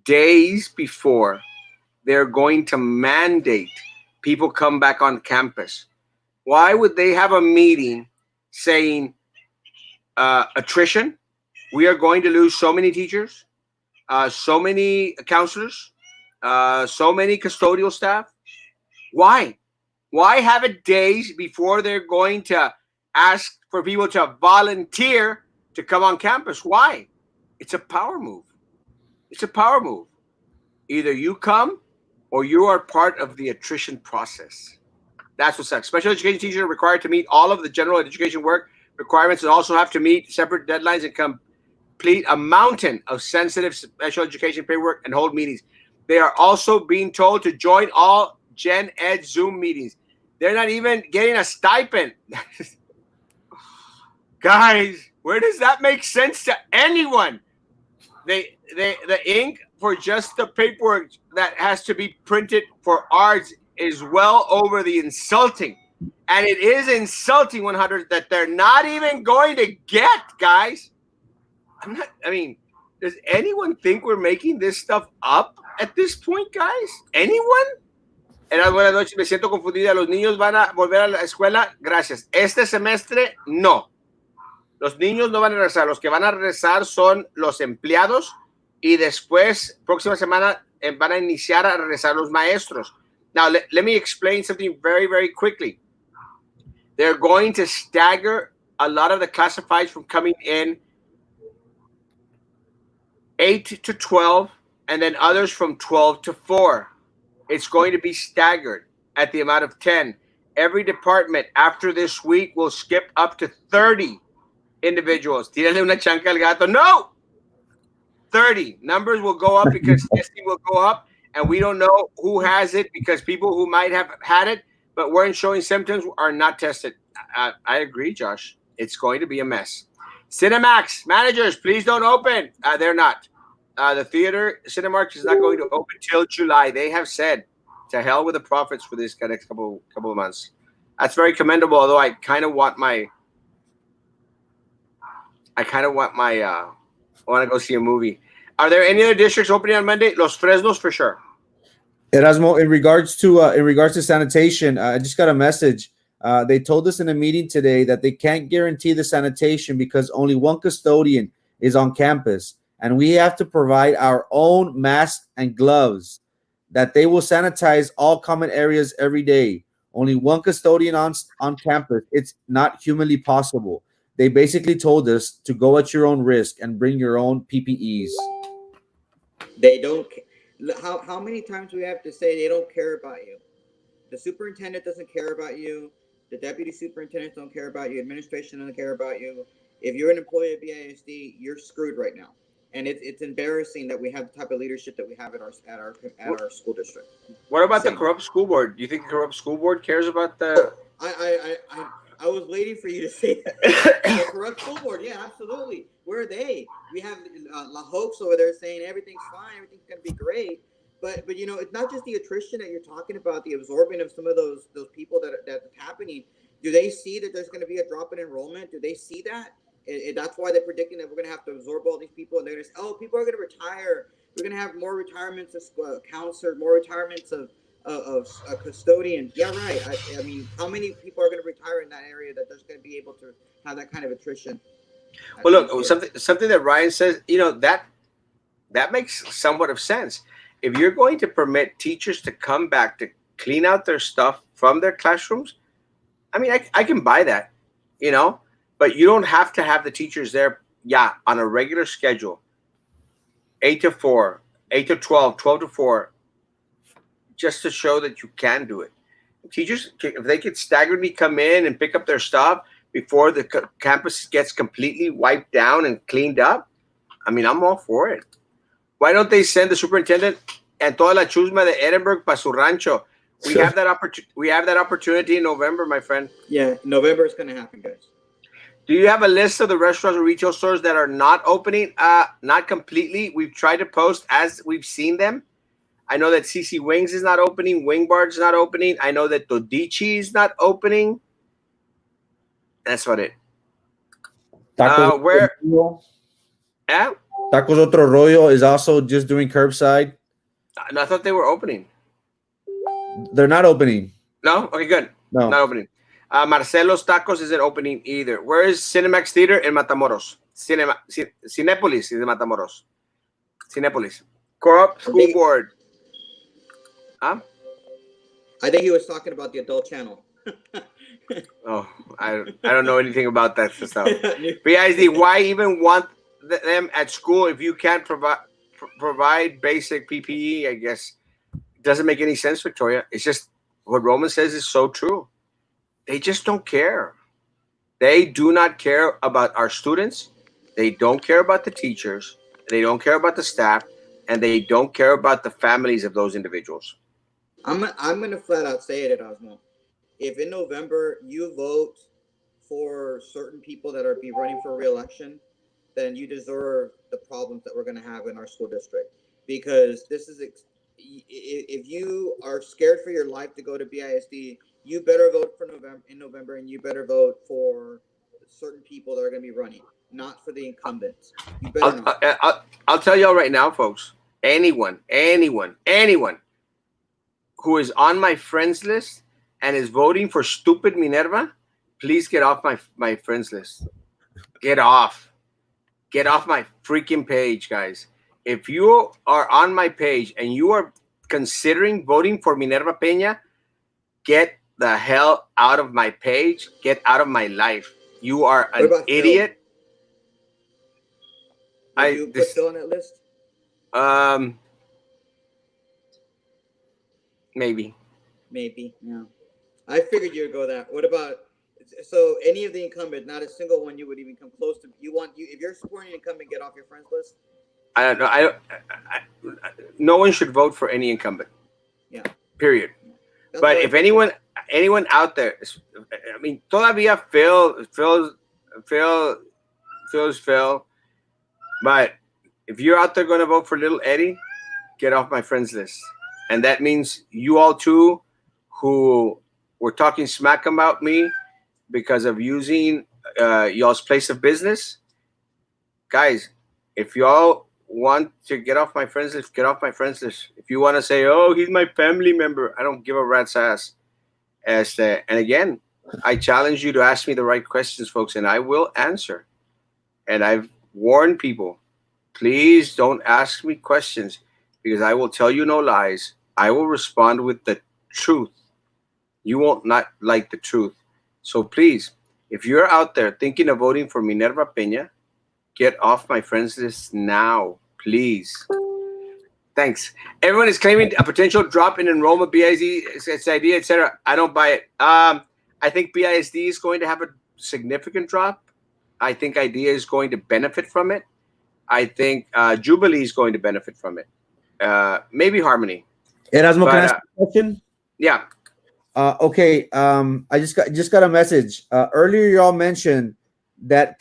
Speaker 1: days before they're going to mandate people come back on campus? Why would they have a meeting saying attrition? We are going to lose so many teachers, so many counselors, so many custodial staff. Why? Why have it days before they're going to ask for people to volunteer to come on campus? Why? It's a power move. It's a power move. Either you come or you are part of the attrition process. That's what's up. Special education teachers are required to meet all of the general education work requirements and also have to meet separate deadlines and complete a mountain of sensitive special education paperwork and hold meetings. They are also being told to join all Gen Ed Zoom meetings. They're not even getting a stipend. Guys, where does that make sense to anyone? The ink for just the paperwork that has to be printed for arts is well over the insulting. And it is insulting 100 that they're not even going to get, guys. I mean, Does anyone think we're making this stuff up at this point, guys? Anyone? Era buenas noches, me siento confundida. Los niños van a volver a la escuela. Gracias. Este semestre, no. Los niños no van a regresar. Los que van a regresar son los empleados y después, próxima semana, van a iniciar a regresar los maestros. Now, let me explain something very, very quickly. They're going to stagger a lot of the classifieds from coming in 8 to 12, and then others from 12 to 4. It's going to be staggered at the amount of 10. Every department after this week will skip up to 30 individuals. Tírale una chanca al gato. No! 30. Numbers will go up because testing will go up, and we don't know who has it because people who might have had it but weren't showing symptoms are not tested. I agree, Josh. It's going to be a mess. Cinemax managers, please don't open. They're not. The theater, Cinemark, is not going to open till July. They have said, to hell with the profits for this next couple of months. That's very commendable. Although I kind of want my, I want to go see a movie. Are there any other districts opening on Monday? Los Fresnos for sure.
Speaker 2: Erasmo, in regards to sanitation, I just got a message. They told us in a meeting today that they can't guarantee the sanitation because only one custodian is on campus, and we have to provide our own masks and gloves. That they will sanitize all common areas every day. Only one custodian on campus. It's not humanly possible. They basically told us to go at your own risk and bring your own PPEs.
Speaker 3: They don't. How many times do we have to say they don't care about you? The superintendent doesn't care about you. The deputy superintendents don't care about you. Administration doesn't care about you. If you're an employee of BISD, you're screwed right now. And it's embarrassing that we have the type of leadership that we have at our school district.
Speaker 1: What about the corrupt school board? Do you think the corrupt school board cares about the?
Speaker 3: I was waiting for you to say that. The corrupt school board, yeah, absolutely. Where are they? We have La Hoax over there saying everything's fine, everything's gonna be great. But it's not just the attrition that you're talking about, the absorbing of some of those people that's happening. Do they see that there's going to be a drop in enrollment? Do they see that? That's why they're predicting that we're going to have to absorb all these people, and they're going to say, "Oh, people are going to retire. We're going to have more retirements of counselors, more retirements of custodians." Yeah, right. I mean, how many people are going to retire in that area that there's going to be able to have that kind of attrition?
Speaker 1: Well, look, something that Ryan says, that makes somewhat of sense. If you're going to permit teachers to come back to clean out their stuff from their classrooms, I mean, I can buy that, but you don't have to have the teachers there, on a regular schedule, 8 to 4, 8 to 12, 12 to 4, just to show that you can do it. Teachers, if they could staggeredly come in and pick up their stuff before the campus gets completely wiped down and cleaned up, I mean, I'm all for it. Why don't they send the superintendent and toda la chusma de Edinburgh para su rancho? We have that opportunity in November, my friend.
Speaker 3: Yeah, November is going to happen, guys.
Speaker 1: Do you have a list of the restaurants or retail stores that are not opening? Not completely. We've tried to post as we've seen them. I know that CC Wings is not opening. Wing Bar is not opening. I know that Todici is not opening. That's about it. Where? Yeah?
Speaker 2: Tacos Otro Rollo is also just doing curbside.
Speaker 1: No, I thought they were opening.
Speaker 2: They're not opening.
Speaker 1: No? Okay, good.
Speaker 2: No.
Speaker 1: Not opening. Marcelo's Tacos isn't opening either. Where is Cinemax Theater in Matamoros? Cinépolis is in Matamoros. Cinépolis. Corrupt School Board. Huh?
Speaker 3: I think he was talking about the adult channel.
Speaker 1: Oh, I don't know anything about that stuff. BISD, why even want them at school if you can't provide basic PPE? I guess it doesn't make any sense, Victoria. It's just what Roman says is so true. They just don't care. They do not care about our students. They don't care about the teachers. They don't care about the staff, and they don't care about the families of those individuals.
Speaker 3: I'm gonna flat out say it, Erasmo. If in November you vote for certain people that are be running for re-election, then you deserve the problems that we're going to have in our school district. Because this is, if you are scared for your life to go to BISD, you better vote for November, and you better vote for certain people that are going to be running. not for the incumbents. You better
Speaker 1: I'll,
Speaker 3: not.
Speaker 1: I'll, I'll I'll tell y'all right now, folks. Anyone who is on my friends list and is voting for stupid Minerva, please get off my friends list. Get off. Get off my freaking page, guys. If you are on my page and you are considering voting for Minerva Peña, get the hell out of my page. Get out of my life. You are
Speaker 3: What
Speaker 1: an
Speaker 3: about Phil?
Speaker 1: idiot.
Speaker 3: Would
Speaker 1: I
Speaker 3: you put
Speaker 1: this
Speaker 3: Phil on that list?
Speaker 1: um maybe.
Speaker 3: Maybe. Yeah. I figured you'd go that. What about so any of the incumbents? Not a single one you would even come close to. You want you if you're supporting an incumbent, get off your friends list.
Speaker 1: I don't know. No one should vote for any incumbent.
Speaker 3: Yeah.
Speaker 1: Period.
Speaker 3: Yeah. That's
Speaker 1: But
Speaker 3: what I
Speaker 1: if
Speaker 3: figured.
Speaker 1: anyone out there, I mean, todavía Phil, Phil's Phil. But if you're out there going to vote for little Eddie, get off my friends list. And that means you all too, who were talking smack about me because of using y'all's place of business, guys. If y'all want to get off my friends list, get off my friends list. If you want to say, "Oh, he's my family member," I don't give a rat's ass. And again, I challenge you to ask me the right questions, folks, and I will answer. And I've warned people, please don't ask me questions because I will tell you no lies. I will respond with the truth. You won't not like the truth. So please, if you're out there thinking of voting for Minerva Peña, get off my friends list now, please. Thanks. Everyone is claiming a potential drop in enrollment, BISD, its idea, etc. I don't buy it. I think BISD is going to have a significant drop. I think IDEA is going to benefit from it. I think Jubilee is going to benefit from it. Maybe Harmony,
Speaker 2: Erasmo, can I
Speaker 1: but
Speaker 2: ask you a question?
Speaker 1: yeah.
Speaker 2: Okay. I just got a message. Earlier, y'all mentioned that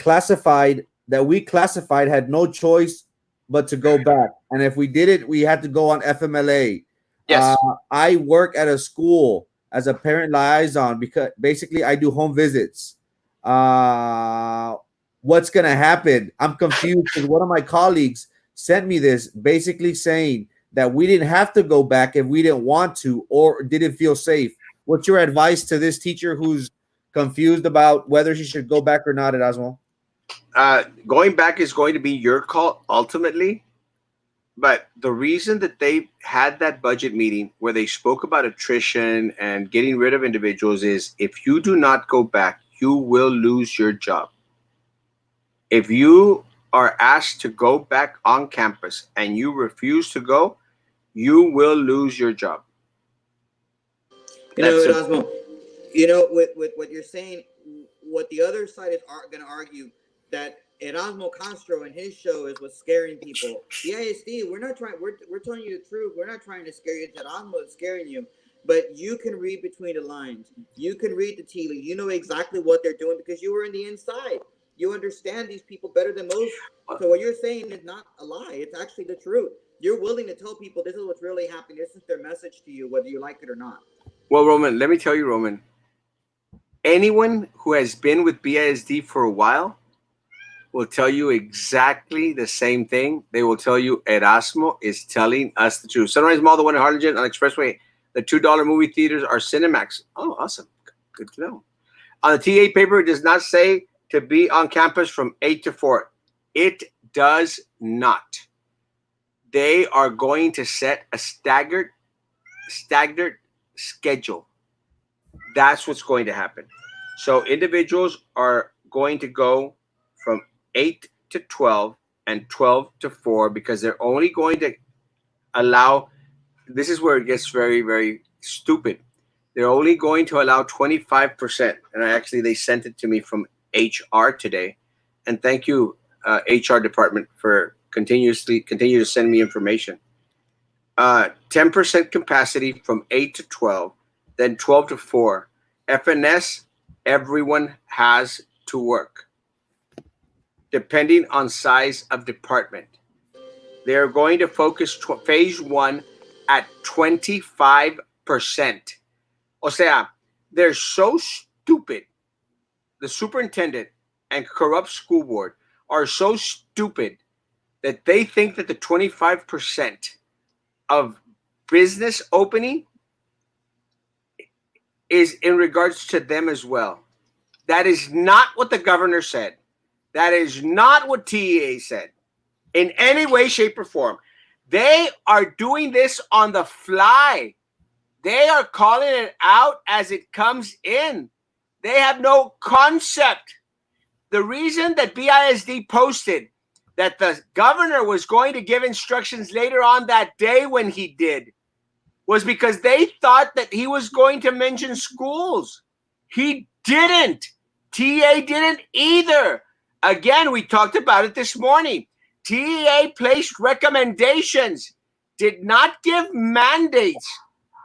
Speaker 2: we classified had no choice but to go back, and if we did it, we had to go on FMLA. Uh,
Speaker 1: Yes.
Speaker 2: I work at a school as a parent liaison because basically I do home visits. Uh, what's gonna happen? I'm confused because one of my colleagues sent me this, basically saying that we didn't have to go back if we didn't want to or didn't feel safe. What's your advice to this teacher who's confused about whether she should go back or not at Osmo?
Speaker 1: Going back is going to be your call ultimately. But the reason that they had that budget meeting where they spoke about attrition and getting rid of individuals is if you do not go back, you will lose your job. If you are asked to go back on campus and you refuse to go, you will lose your job.
Speaker 3: You
Speaker 1: That's
Speaker 3: know,
Speaker 1: simple.
Speaker 3: Erasmo. You know, with what you're saying, what the other side is going to argue that Erasmo Castro and his show is what's scaring people. BISD, we're not trying. We're telling you the truth. We're not trying to scare you. It's Erasmo is scaring you, but you can read between the lines. You can read the tea leaves. You know exactly what they're doing because you were in the inside. You understand these people better than most. So what you're saying is not a lie. It's actually the truth. You're willing to tell people this is what's really happening. This is their message to you, whether you like it or not.
Speaker 1: Well, Roman, let me tell you, Roman, anyone who has been with BISD for a while will tell you exactly the same thing. They will tell you Erasmo is telling us the truth. Sunrise Mall, the one in Harlingen on Expressway, the $2 movie theaters are Cinemax. Oh, awesome. Good to know. On the TA paper, it does not say to be on campus from 8 to 4. It does not. They are going to set a staggered schedule. That's what's going to happen. So individuals are going to go from 8 to 12 and 12 to 4 because they're only going to allow, this is where it gets very, very stupid. They're only going to allow 25%. And they sent it to me from HR today. And thank you, HR department, for continue to send me information. 10% capacity from 8 to 12, then 12 to 4. FNS, everyone has to work, depending on size of department. They are going to focus phase one at 25%. O sea, they're so stupid, the superintendent and corrupt school board are so stupid that they think that the 25% of business opening is in regards to them as well. That is not what the governor said. That is not what TEA said in any way, shape, or form. They are doing this on the fly. They are calling it out as it comes in. They have no concept. The reason that BISD posted that the governor was going to give instructions later on that day when he did was because they thought that he was going to mention schools. He didn't. TEA didn't either. Again, we talked about it this morning. TEA placed recommendations, did not give mandates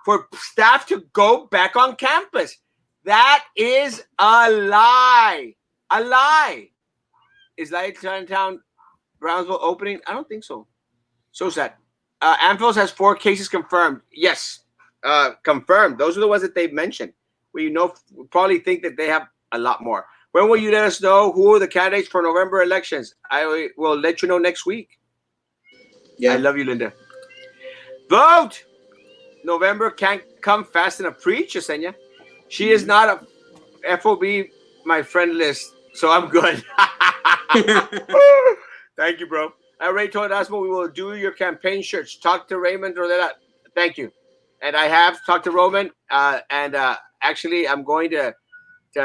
Speaker 1: for staff to go back on campus. That is a lie. A lie. Is Light Chinatown Brownsville opening? I don't think so. So sad. Amphils has 4 cases confirmed. Yes, confirmed. Those are the ones that they've mentioned. We probably think that they have a lot more. When will you let us know who are the candidates for November elections? I will let you know next week. Yeah. I love you, Linda. Vote! November can't come fast enough. Preach, Yesenia. She is not a FOB, my friend list, so I'm good. Thank you, bro. I already told Erasmo we will do your campaign shirts. Talk to Raymond or that. Thank you. And I have talked to Roman, and actually I'm going to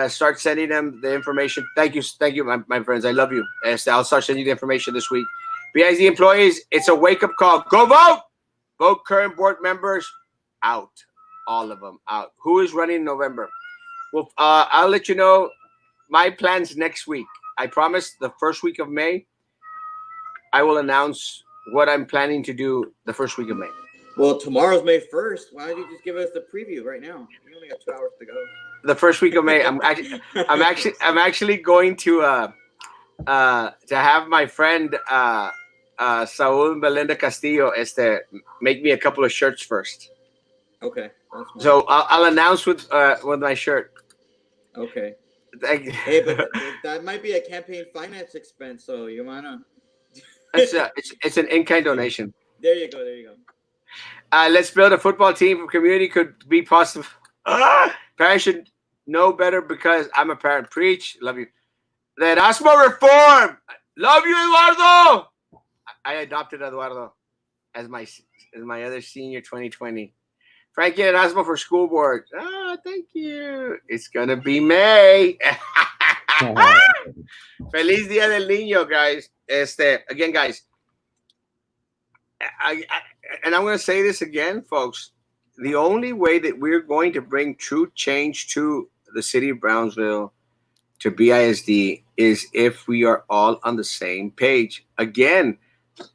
Speaker 1: start sending them the information. Thank you, my friends. I love you. I'll start sending you the information this week. BIZ employees, it's a wake-up call. Go vote! Vote current board members out. All of them out. Who is running in November? Well, I'll let you know my plans next week. I promise the first week of May, I will announce what I'm planning to do the first week of May.
Speaker 3: Well, tomorrow's May 1st. Why don't you just give us the preview right now? You only got 2 hours to go.
Speaker 1: The first week of May, I'm actually going to have my friend Saul Belinda Castillo make me a couple of shirts first.
Speaker 3: Okay.
Speaker 1: So I'll announce with my shirt.
Speaker 3: Okay. Hey, but that might be a campaign finance expense, so you wanna.
Speaker 1: It's an in-kind donation.
Speaker 3: There you go.
Speaker 1: Let's build a football team from community could be possible. Parents should know better because I'm a parent. Preach. Love you. The Erasmo reform. Love you, Eduardo. I adopted Eduardo as my other senior 2020. Frankie and Erasmo for school board. Thank you. It's gonna be May. Feliz Dia del Niño, guys. Again, guys. And I'm going to say this again, folks. The only way that we're going to bring true change to the city of Brownsville, to BISD, is if we are all on the same page. Again,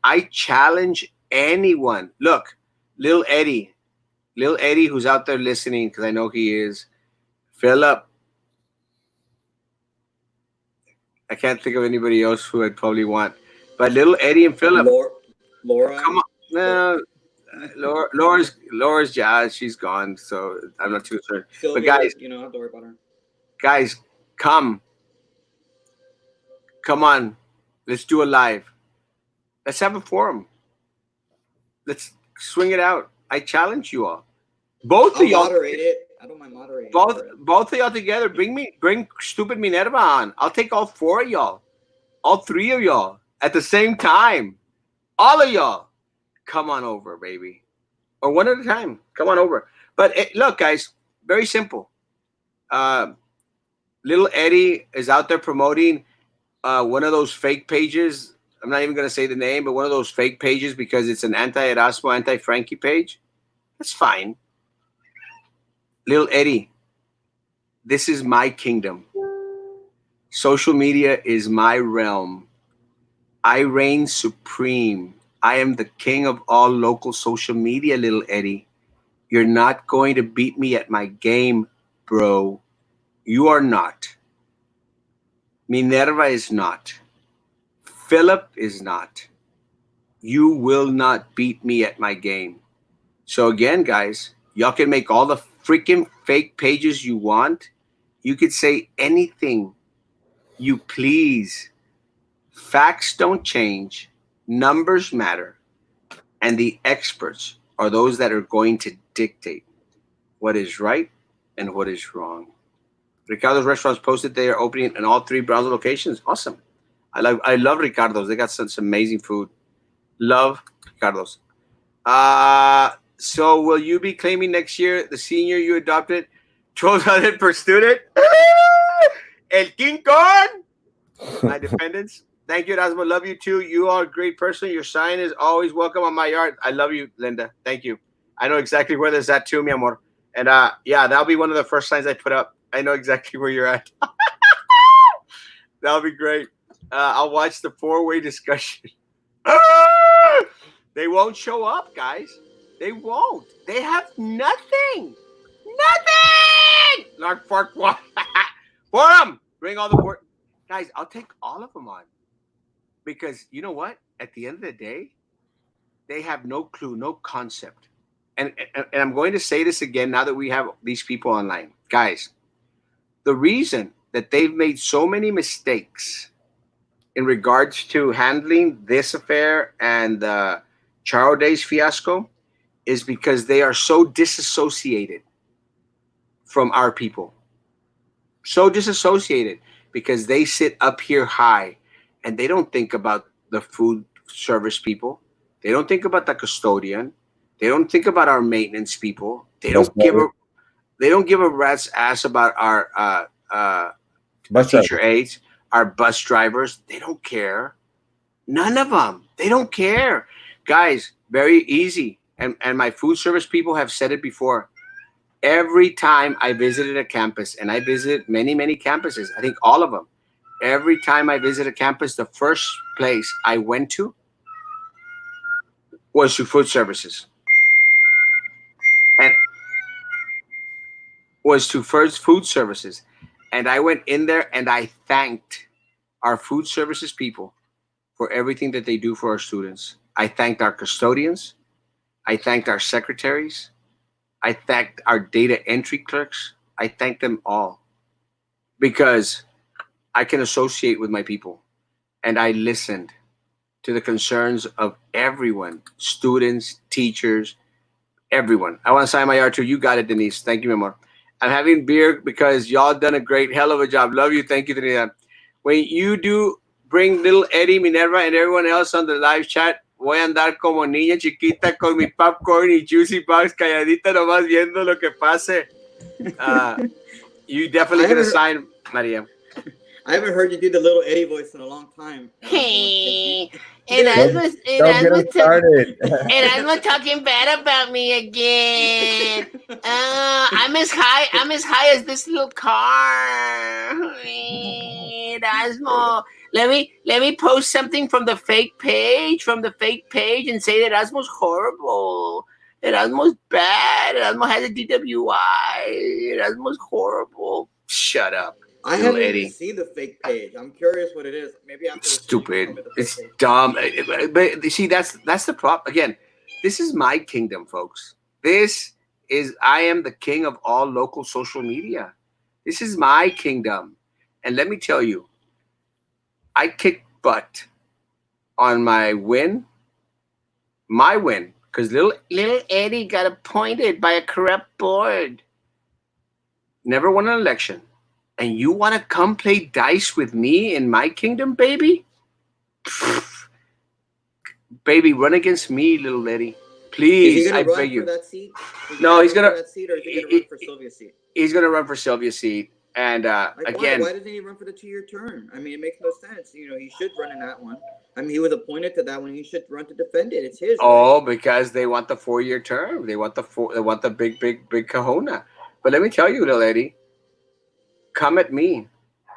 Speaker 1: I challenge anyone. Look, Lil Eddie, who's out there listening, because I know he is. Philip. I can't think of anybody else who I'd probably want. But Little Eddie and Philip.
Speaker 3: Laura.
Speaker 1: Come on. No. Laura's jazz. She's gone, so I'm not too sure.
Speaker 3: Sylvia,
Speaker 1: but guys,
Speaker 3: you don't have to worry about her.
Speaker 1: Guys, come on. Let's do a live. Let's have a forum. Let's swing it out. I challenge you all. Both of y'all.
Speaker 3: Moderate it. I don't mind moderating.
Speaker 1: Both of y'all together. Bring stupid Minerva on. I'll take all 4 of y'all. All 3 of y'all at the same time. All of y'all. Come on over, baby. Or one at a time. Come on over. But look, guys, very simple. Little Eddie is out there promoting one of those fake pages. I'm not even going to say the name, but one of those fake pages because it's an anti-Erasmo, anti-Frankie page. That's fine. Little Eddie, this is my kingdom. Social media is my realm. I reign supreme. I am the king of all local social media, Little Eddie. You're not going to beat me at my game, bro. You are not. Minerva is not. Philip is not. You will not beat me at my game. So again, guys, y'all can make all the freaking fake pages you want. You could say anything you please. Facts don't change, numbers matter, and the experts are those that are going to dictate what is right and what is wrong. Ricardo's Restaurants posted they are opening in all three Brownsville locations. Awesome. I love Ricardo's. They got such amazing food. Love Ricardo's. So will you be claiming next year the senior you adopted 1,200 per student? El King Kong! My dependents. Thank you, Erasmo. Love you too. You are a great person. Your sign is always welcome on my yard. I love you, Linda. Thank you. I know exactly where there's at too, mi amor. And yeah, that'll be one of the first signs I put up. I know exactly where you're at. That'll be great. I'll watch the four-way discussion. They won't show up, guys. They won't. They have nothing. Nothing. Lark Park one. For them. Bring all the board. Guys, I'll take all of them on. Because you know what? At the end of the day, they have no clue, no concept. And I'm going to say this again now that we have these people online. Guys, the reason that they've made so many mistakes in regards to handling this affair and Charo Day's fiasco is because they are so disassociated from our people. So disassociated because they sit up here high and they don't think about the food service people. They don't think about the custodian. They don't think about our maintenance people. They don't give a rat's ass about our
Speaker 2: Bus
Speaker 1: teacher
Speaker 2: driver.
Speaker 1: aides, our bus drivers. They don't care. None of them. They don't care. Guys, very easy. And my food service people have said it before. Every time I visited a campus, and I visited many, many campuses, I think all of them. Every time I visit a campus, the first place I went to was to food services. And was to first food services. And I went in there and I thanked our food services people for everything that they do for our students. I thanked our custodians. I thanked our secretaries. I thanked our data entry clerks. I thanked them all because I can associate with my people and I listened to the concerns of everyone, students, teachers, everyone. I want to sign my R2. You got it, Denise. Thank you, Memor. I'm having beer because y'all done a great hell of a job. Love you. Thank you, Trinidad. When you do bring little Eddie, Minerva, and everyone else on the live chat, voy a andar como niña chiquita con mi popcorn y juicy box, calladita nomás viendo lo que pase. You definitely get a sign, Maria.
Speaker 3: I haven't heard you do the little Eddie voice in a long time.
Speaker 4: Hey,
Speaker 2: Don't get us started.
Speaker 4: Erasmo talking bad about me again. I'm as high as this little car. Erasmo, let me post something from the fake page, and say that Erasmo's horrible. Erasmo's bad. Erasmo has a DWI. Erasmo's horrible.
Speaker 1: Shut up.
Speaker 3: I haven't even seen the fake page. I'm curious what it is. Maybe after
Speaker 1: it's stupid. It's dumb. But see, that's the problem. Again, this is my kingdom, folks. I am the king of all local social media. This is my kingdom. And let me tell you, I kicked butt on my win, because little Eddie got appointed by a corrupt board. Never won an election. And you want to come play dice with me in my kingdom, baby? Pfft. Baby, run against me, little Eddie. Please, I beg you.
Speaker 3: That seat?
Speaker 1: No, he's gonna.
Speaker 3: That seat, or is he gonna run for Sylvia's seat?
Speaker 1: He's gonna run for Sylvia's seat, and again,
Speaker 3: why doesn't he run for the 2-year term? I mean, it makes no sense. You know, he should run in that one. I mean, he was appointed to that one. He should run to defend it. It's his.
Speaker 1: Oh, right? Because they want the 4-year term. They want the big kahuna. But let me tell you, little Eddie. Come at me.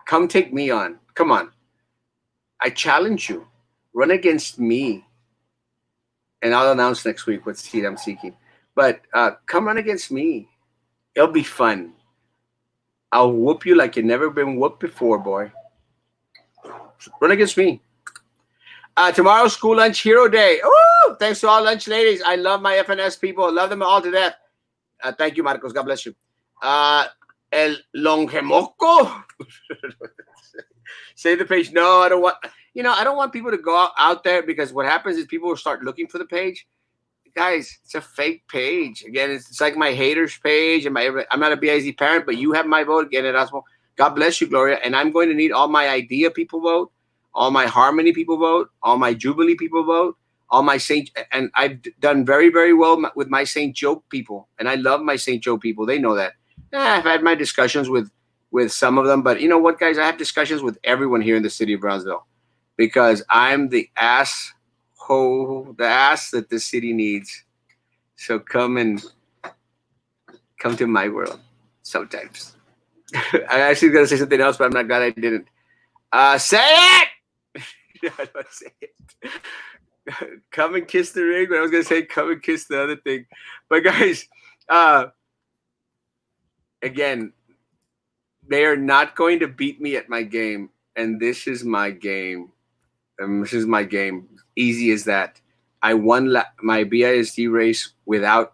Speaker 1: Come take me on. Come on. I challenge you. Run against me. And I'll announce next week what seat I'm seeking. But come run against me. It'll be fun. I'll whoop you like you've never been whooped before, boy. Run against me. Tomorrow's school lunch hero day. Ooh, thanks to all lunch ladies. I love my FNS people. Love them all to death. Thank you, Marcos. God bless you. El Longemoco. Say the page. No, I don't want. I don't want people to go out there, because what happens is people will start looking for the page. Guys, it's a fake page. Again, it's like my haters page, and I'm not a BIZ parent, but you have my vote again, Erasmo. God bless you, Gloria. And I'm going to need all my idea people vote, all my harmony people vote, all my jubilee people vote, all my Saint. And I've done very, very well with my Saint Joe people, and I love my Saint Joe people. They know that. I've had my discussions with some of them, but you know what, guys? I have discussions with everyone here in the city of Brownsville, because I'm the the ass that the city needs. So come to my world sometimes. I actually gonna say something else, but I'm not glad I didn't. Say it. I don't say it. Come and kiss the ring, but I was gonna say come and kiss the other thing. But guys, again, they are not going to beat me at my game, and this is my game. This is my game. Easy as that. I won my BISD race without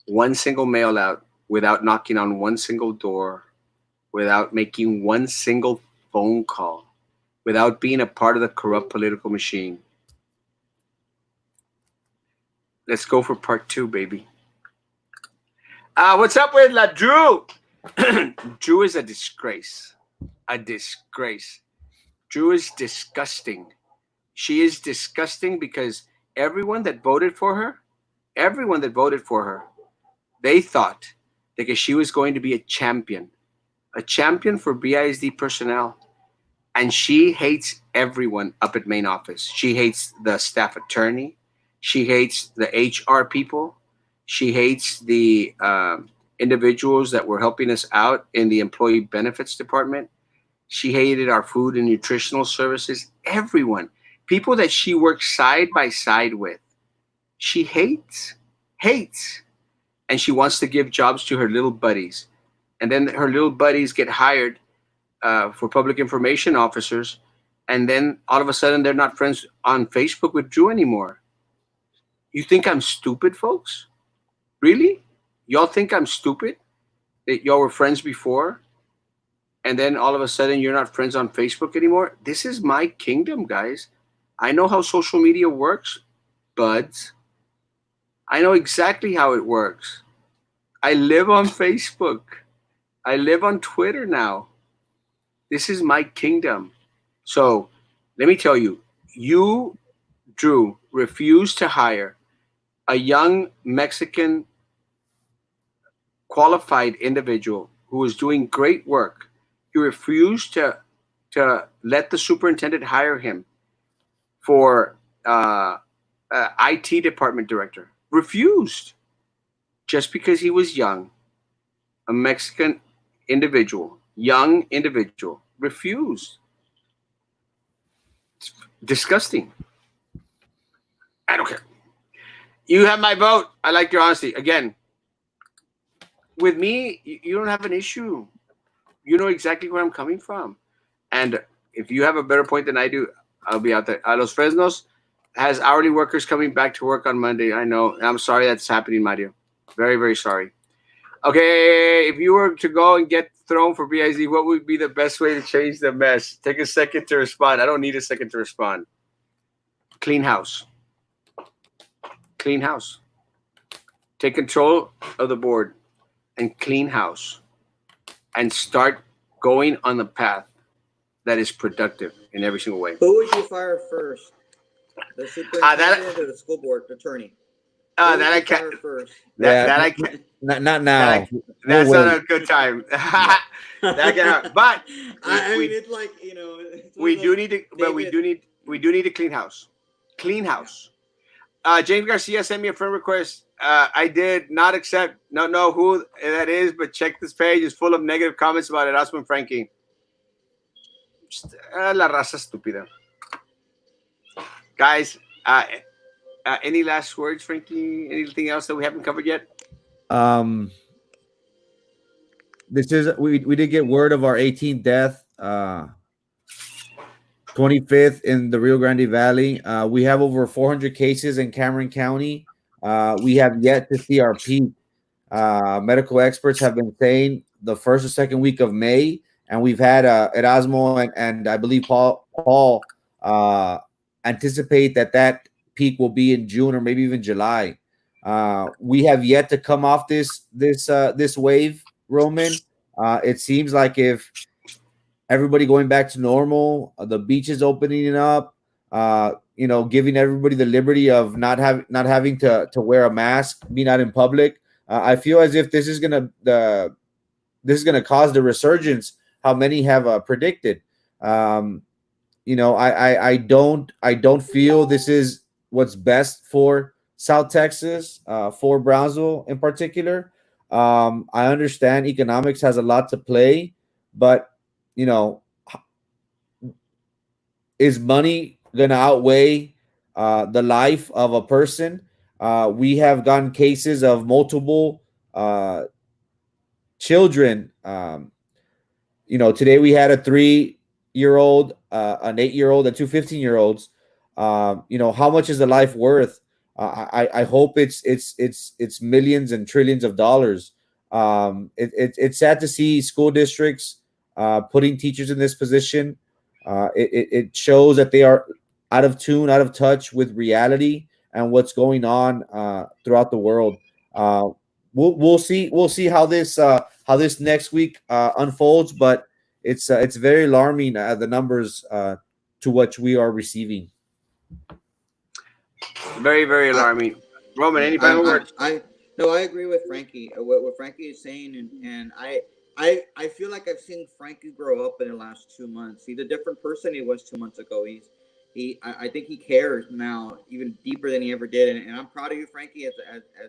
Speaker 1: one single mail out, without knocking on one single door, without making one single phone call, without being a part of the corrupt political machine. Let's go for part 2, baby. What's up with La Drew? Drew is a disgrace. A disgrace. Drew is disgusting. She is disgusting because everyone that voted for her, they thought that she was going to be a champion for BISD personnel. And she hates everyone up at main office. She hates the staff attorney. She hates the HR people. She hates the individuals that were helping us out in the employee benefits department. She hated our food and nutritional services. Everyone. People that she works side by side with. She hates. And she wants to give jobs to her little buddies. And then her little buddies get hired for public information officers. And then all of a sudden they're not friends on Facebook with Drew anymore. You think I'm stupid, folks? Really? Y'all think I'm stupid? That y'all were friends before? And then all of a sudden you're not friends on Facebook anymore? This is my kingdom, guys. I know how social media works, buds. I know exactly how it works. I live on Facebook. I live on Twitter now. This is my kingdom. So let me tell you, you, Drew, refused to hire a young Mexican qualified individual who was doing great work. You refused to let the superintendent hire him for IT department director. Refused. Just because he was young, a Mexican individual, young individual, refused. It's disgusting. I don't care. You have my vote. I like your honesty. Again, with me, you don't have an issue. You know exactly where I'm coming from. And if you have a better point than I do, I'll be out there. Los Fresnos has hourly workers coming back to work on Monday. I know. I'm sorry that's happening, Mario. Very, very sorry. Okay, if you were to go and get thrown for BIZ, what would be the best way to change the mess? Take a second to respond. I don't need a second to respond. Clean house. Clean house. Take control of the board and clean house and start going on the path that is productive in every single way.
Speaker 3: Who would you fire first? The superintendent or the school board attorney?
Speaker 1: That I can't.
Speaker 3: First.
Speaker 2: Yeah,
Speaker 1: I can't.
Speaker 2: Not now.
Speaker 1: That's not a good time. That cannot. But
Speaker 3: I mean, it's like
Speaker 1: we do need to. But we do need a clean house. Clean house. James Garcia sent me a friend request. I did not accept. Don't know who that is, but check this page. It's full of negative comments about Erasmo and Frankie. La raza estúpida. Guys, any last words, Frankie? Anything else that we haven't covered yet?
Speaker 2: This is we did get word of our 18th death, 25th in the Rio Grande Valley. We have over 400 cases in Cameron County. We have yet to see our peak. Medical experts have been saying the first or second week of May, and we've had Erasmo and I believe Paul uh, anticipate that peak will be in June or maybe even July. We have yet to come off this wave, Roman. It seems like if everybody going back to normal, the beaches opening up, giving everybody the liberty of not having to wear a mask, being out in public. I feel as if this is gonna cause the resurgence how many have predicted. Um, I don't feel this is what's best for South Texas, for Brownsville in particular. I understand economics has a lot to play, but you know, is money gonna outweigh the life of a person? We have gotten cases of multiple children. Today we had a 3-year old, an 8-year old, and two 15-year olds. How much is the life worth? I hope it's millions and trillions of dollars. It's sad to see school districts putting teachers in this position. It shows that they are out of tune, out of touch with reality and what's going on throughout the world. Uh, we'll see how this next week unfolds, but it's very alarming, the numbers to which we are receiving.
Speaker 1: Very, very
Speaker 3: I,
Speaker 1: alarming. Roman,
Speaker 3: yeah,
Speaker 1: any final words?
Speaker 3: no, I agree with Frankie. What Frankie is saying, and I feel like I've seen Frankie grow up in the last 2 months. He's a different person he was 2 months ago. I think he cares now even deeper than he ever did, and I'm proud of you, Frankie, as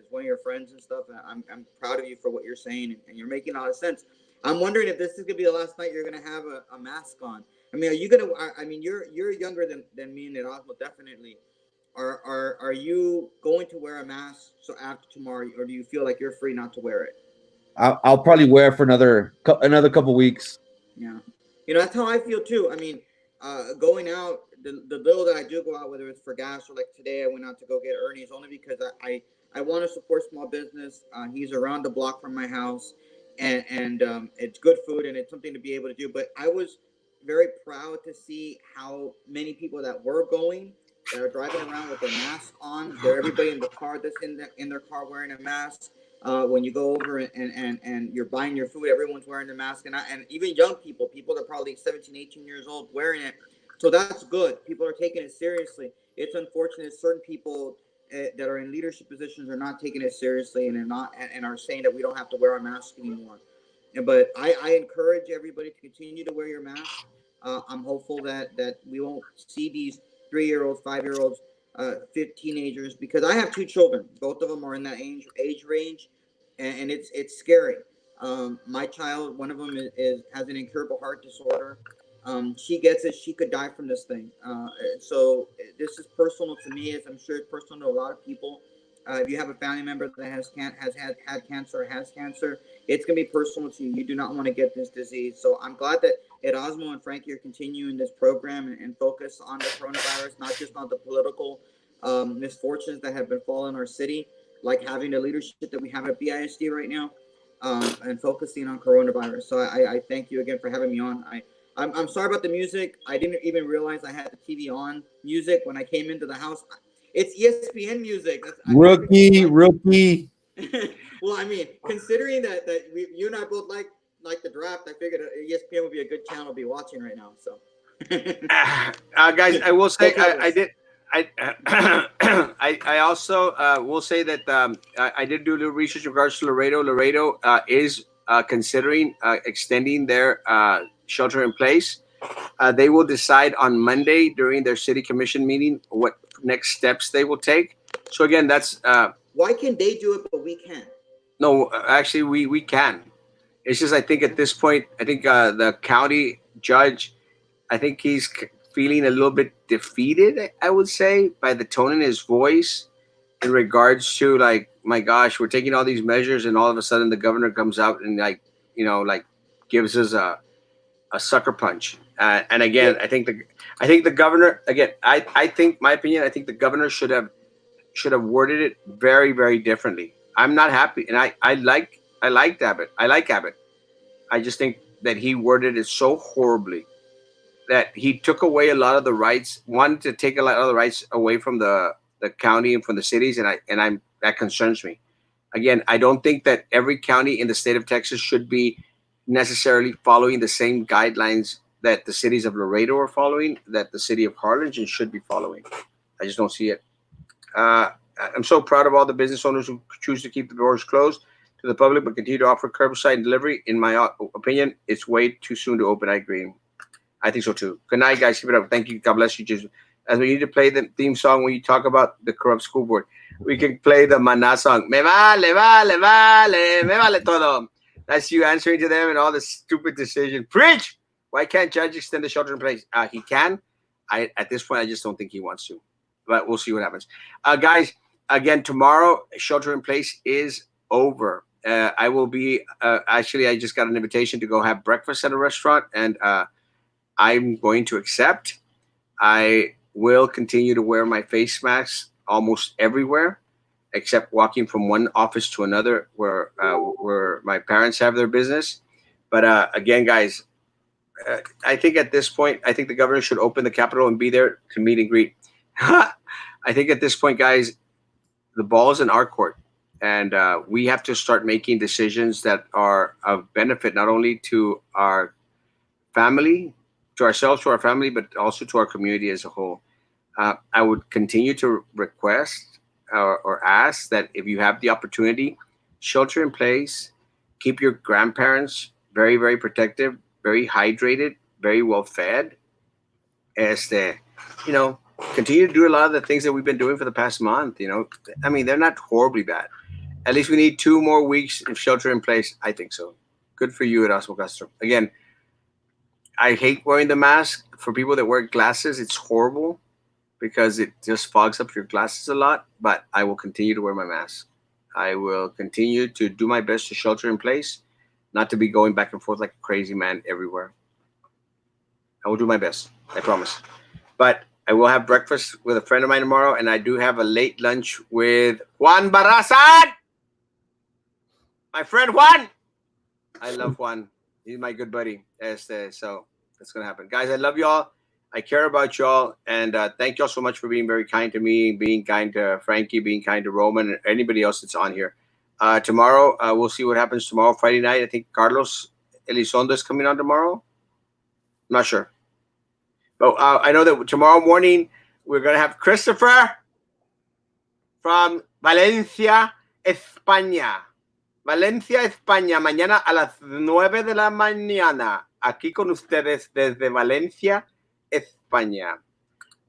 Speaker 3: one of your friends and stuff. I'm proud of you for what you're saying, and you're making a lot of sense. I'm wondering if this is gonna be the last night you're gonna have a mask on. I mean, are you gonna? I mean, you're younger than me and Erasmo, definitely. Are you going to wear a mask so after tomorrow, or do you feel like you're free not to wear it?
Speaker 2: I'll probably wear it for another couple weeks.
Speaker 3: Yeah, that's how I feel too. I mean, going out, the little that I do go out, whether it's for gas or like today, I went out to go get Ernie's only because I want to support small business. He's around the block from my house, and it's good food and it's something to be able to do. But I was very proud to see how many people that were going that are driving around with their masks on. There, everybody in the car that's in their car wearing a mask. When you go over and you're buying your food, everyone's wearing the mask, and even young people that are probably 17, 18 years old wearing it. So that's good. People are taking it seriously. It's unfortunate certain people that are in leadership positions are not taking it seriously and are not and are saying that we don't have to wear our mask anymore. But I encourage everybody to continue to wear your mask. I'm hopeful that we won't see these 3-year-olds, 5-year-olds, teenagers, because I have two children. Both of them are in that age range, and it's scary. My child, one of them is has an incurable heart disorder. She gets it. She could die from this thing. So this is personal to me, as I'm sure it's personal to a lot of people. If you have a family member that has had cancer or has cancer, it's gonna be personal to you. You do not want to get this disease. So I'm glad that Erasmo and Frankie are continuing this program and focus on the coronavirus, not just on the political misfortunes that have been falling our city, like having the leadership that we have at BISD right now, and focusing on coronavirus. So I thank you again for having me on. I'm sorry about the music. I didn't even realize I had the TV on music when I came into the house. It's ESPN music. I'm not even gonna
Speaker 2: Rookie,
Speaker 3: lie.
Speaker 2: rookie.
Speaker 3: Well, I mean, considering you and I both like the draft, I figured ESPN would be a good channel to be watching right now. So,
Speaker 1: Guys, I will
Speaker 3: go
Speaker 1: say I
Speaker 3: Cowboys.
Speaker 1: did. I I also will say that I did do a little research in regards to Laredo. Laredo is considering extending their shelter in place. They will decide on Monday during their city commission meeting what next steps they will take. So again, that's
Speaker 3: Why can they do it but we can't?
Speaker 1: no, actually we can. It's just I think at this point, I think the county judge, I think he's feeling a little bit defeated. I would say by the tone in his voice in regards to like, my gosh, we're taking all these measures, and all of a sudden the governor comes out and like, like gives us a sucker punch. And
Speaker 3: Yeah,
Speaker 1: again, I think the governor again. I think my opinion. I think the governor should have worded it very, very differently. I'm not happy, and I like Abbott. I like Abbott. I just think that he worded it so horribly. that he took away a lot of the rights, wanted to take a lot of the rights away from the county and from the cities, and I'm that concerns me. Again, I don't think that every county in the state of Texas should be necessarily following the same guidelines that the cities of Laredo are following, that the city of Harlingen should be following. I just don't see it. Uh, I'm so proud of all the business owners who choose to keep the doors closed to the public but continue to offer curbside delivery. In my opinion, it's way too soon to open. I agree. I think so too. Good night, guys. Keep it up. Thank you. God bless you. Just as we need to play the theme song when you talk about the corrupt school board, we can play the Maná song. Me vale, vale, vale, me vale todo. That's you answering to them and all the stupid decision. Preach. Why can't judge extend the shelter in place? He can. At this point, I just don't think he wants to. But we'll see what happens. Guys, again, tomorrow, shelter in place is over. I will be, actually, I just got an invitation to go have breakfast at a restaurant, and I'm going to accept. I will continue to wear my face mask almost everywhere, except walking from one office to another where my parents have their business. But again, guys, I think at this point, I think the governor should open the Capitol and be there to meet and greet. I think at this point, guys, the ball is in our court, and we have to start making decisions that are of benefit not only to our family, to ourselves, to our family, but also to our community as a whole. I would continue to request or ask that if you have the opportunity, shelter in place, keep your grandparents very, very protective, very hydrated, very well fed. Este, you know, continue to do a lot of the things that we've been doing for the past month. I mean, they're not horribly bad. At least we need 2 more weeks of shelter in place. I think so. Good for you, Erasmo Castro. Again, I hate wearing the mask for people that wear glasses. It's horrible because it just fogs up your glasses a lot. But I will continue to wear my mask. I will continue to do my best to shelter in place, not to be going back and forth like a crazy man everywhere. I will do my best. I promise. But I will have breakfast with a friend of mine tomorrow, and I do have a late lunch with Juan Barasan, my friend Juan. I love Juan. He's my good buddy. So that's gonna happen, guys. I love y'all. I care about y'all, and thank y'all so much for being very kind to me, being kind to Frankie, being kind to Roman, and anybody else that's on here. Tomorrow, we'll see what happens tomorrow, Friday night. I think Carlos Elizondo is coming on tomorrow. I'm not sure. But I know that tomorrow morning we're going to have Christopher from Valencia, España. Valencia, España, mañana a las 9 de la mañana. Aquí con ustedes desde Valencia, España.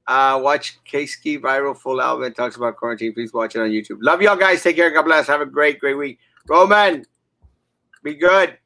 Speaker 1: Watch K-Ski Viral Full Album. It talks about quarantine. Please watch it on YouTube. Love y'all guys. Take care. God bless. Have a great, great week. Roman, be good.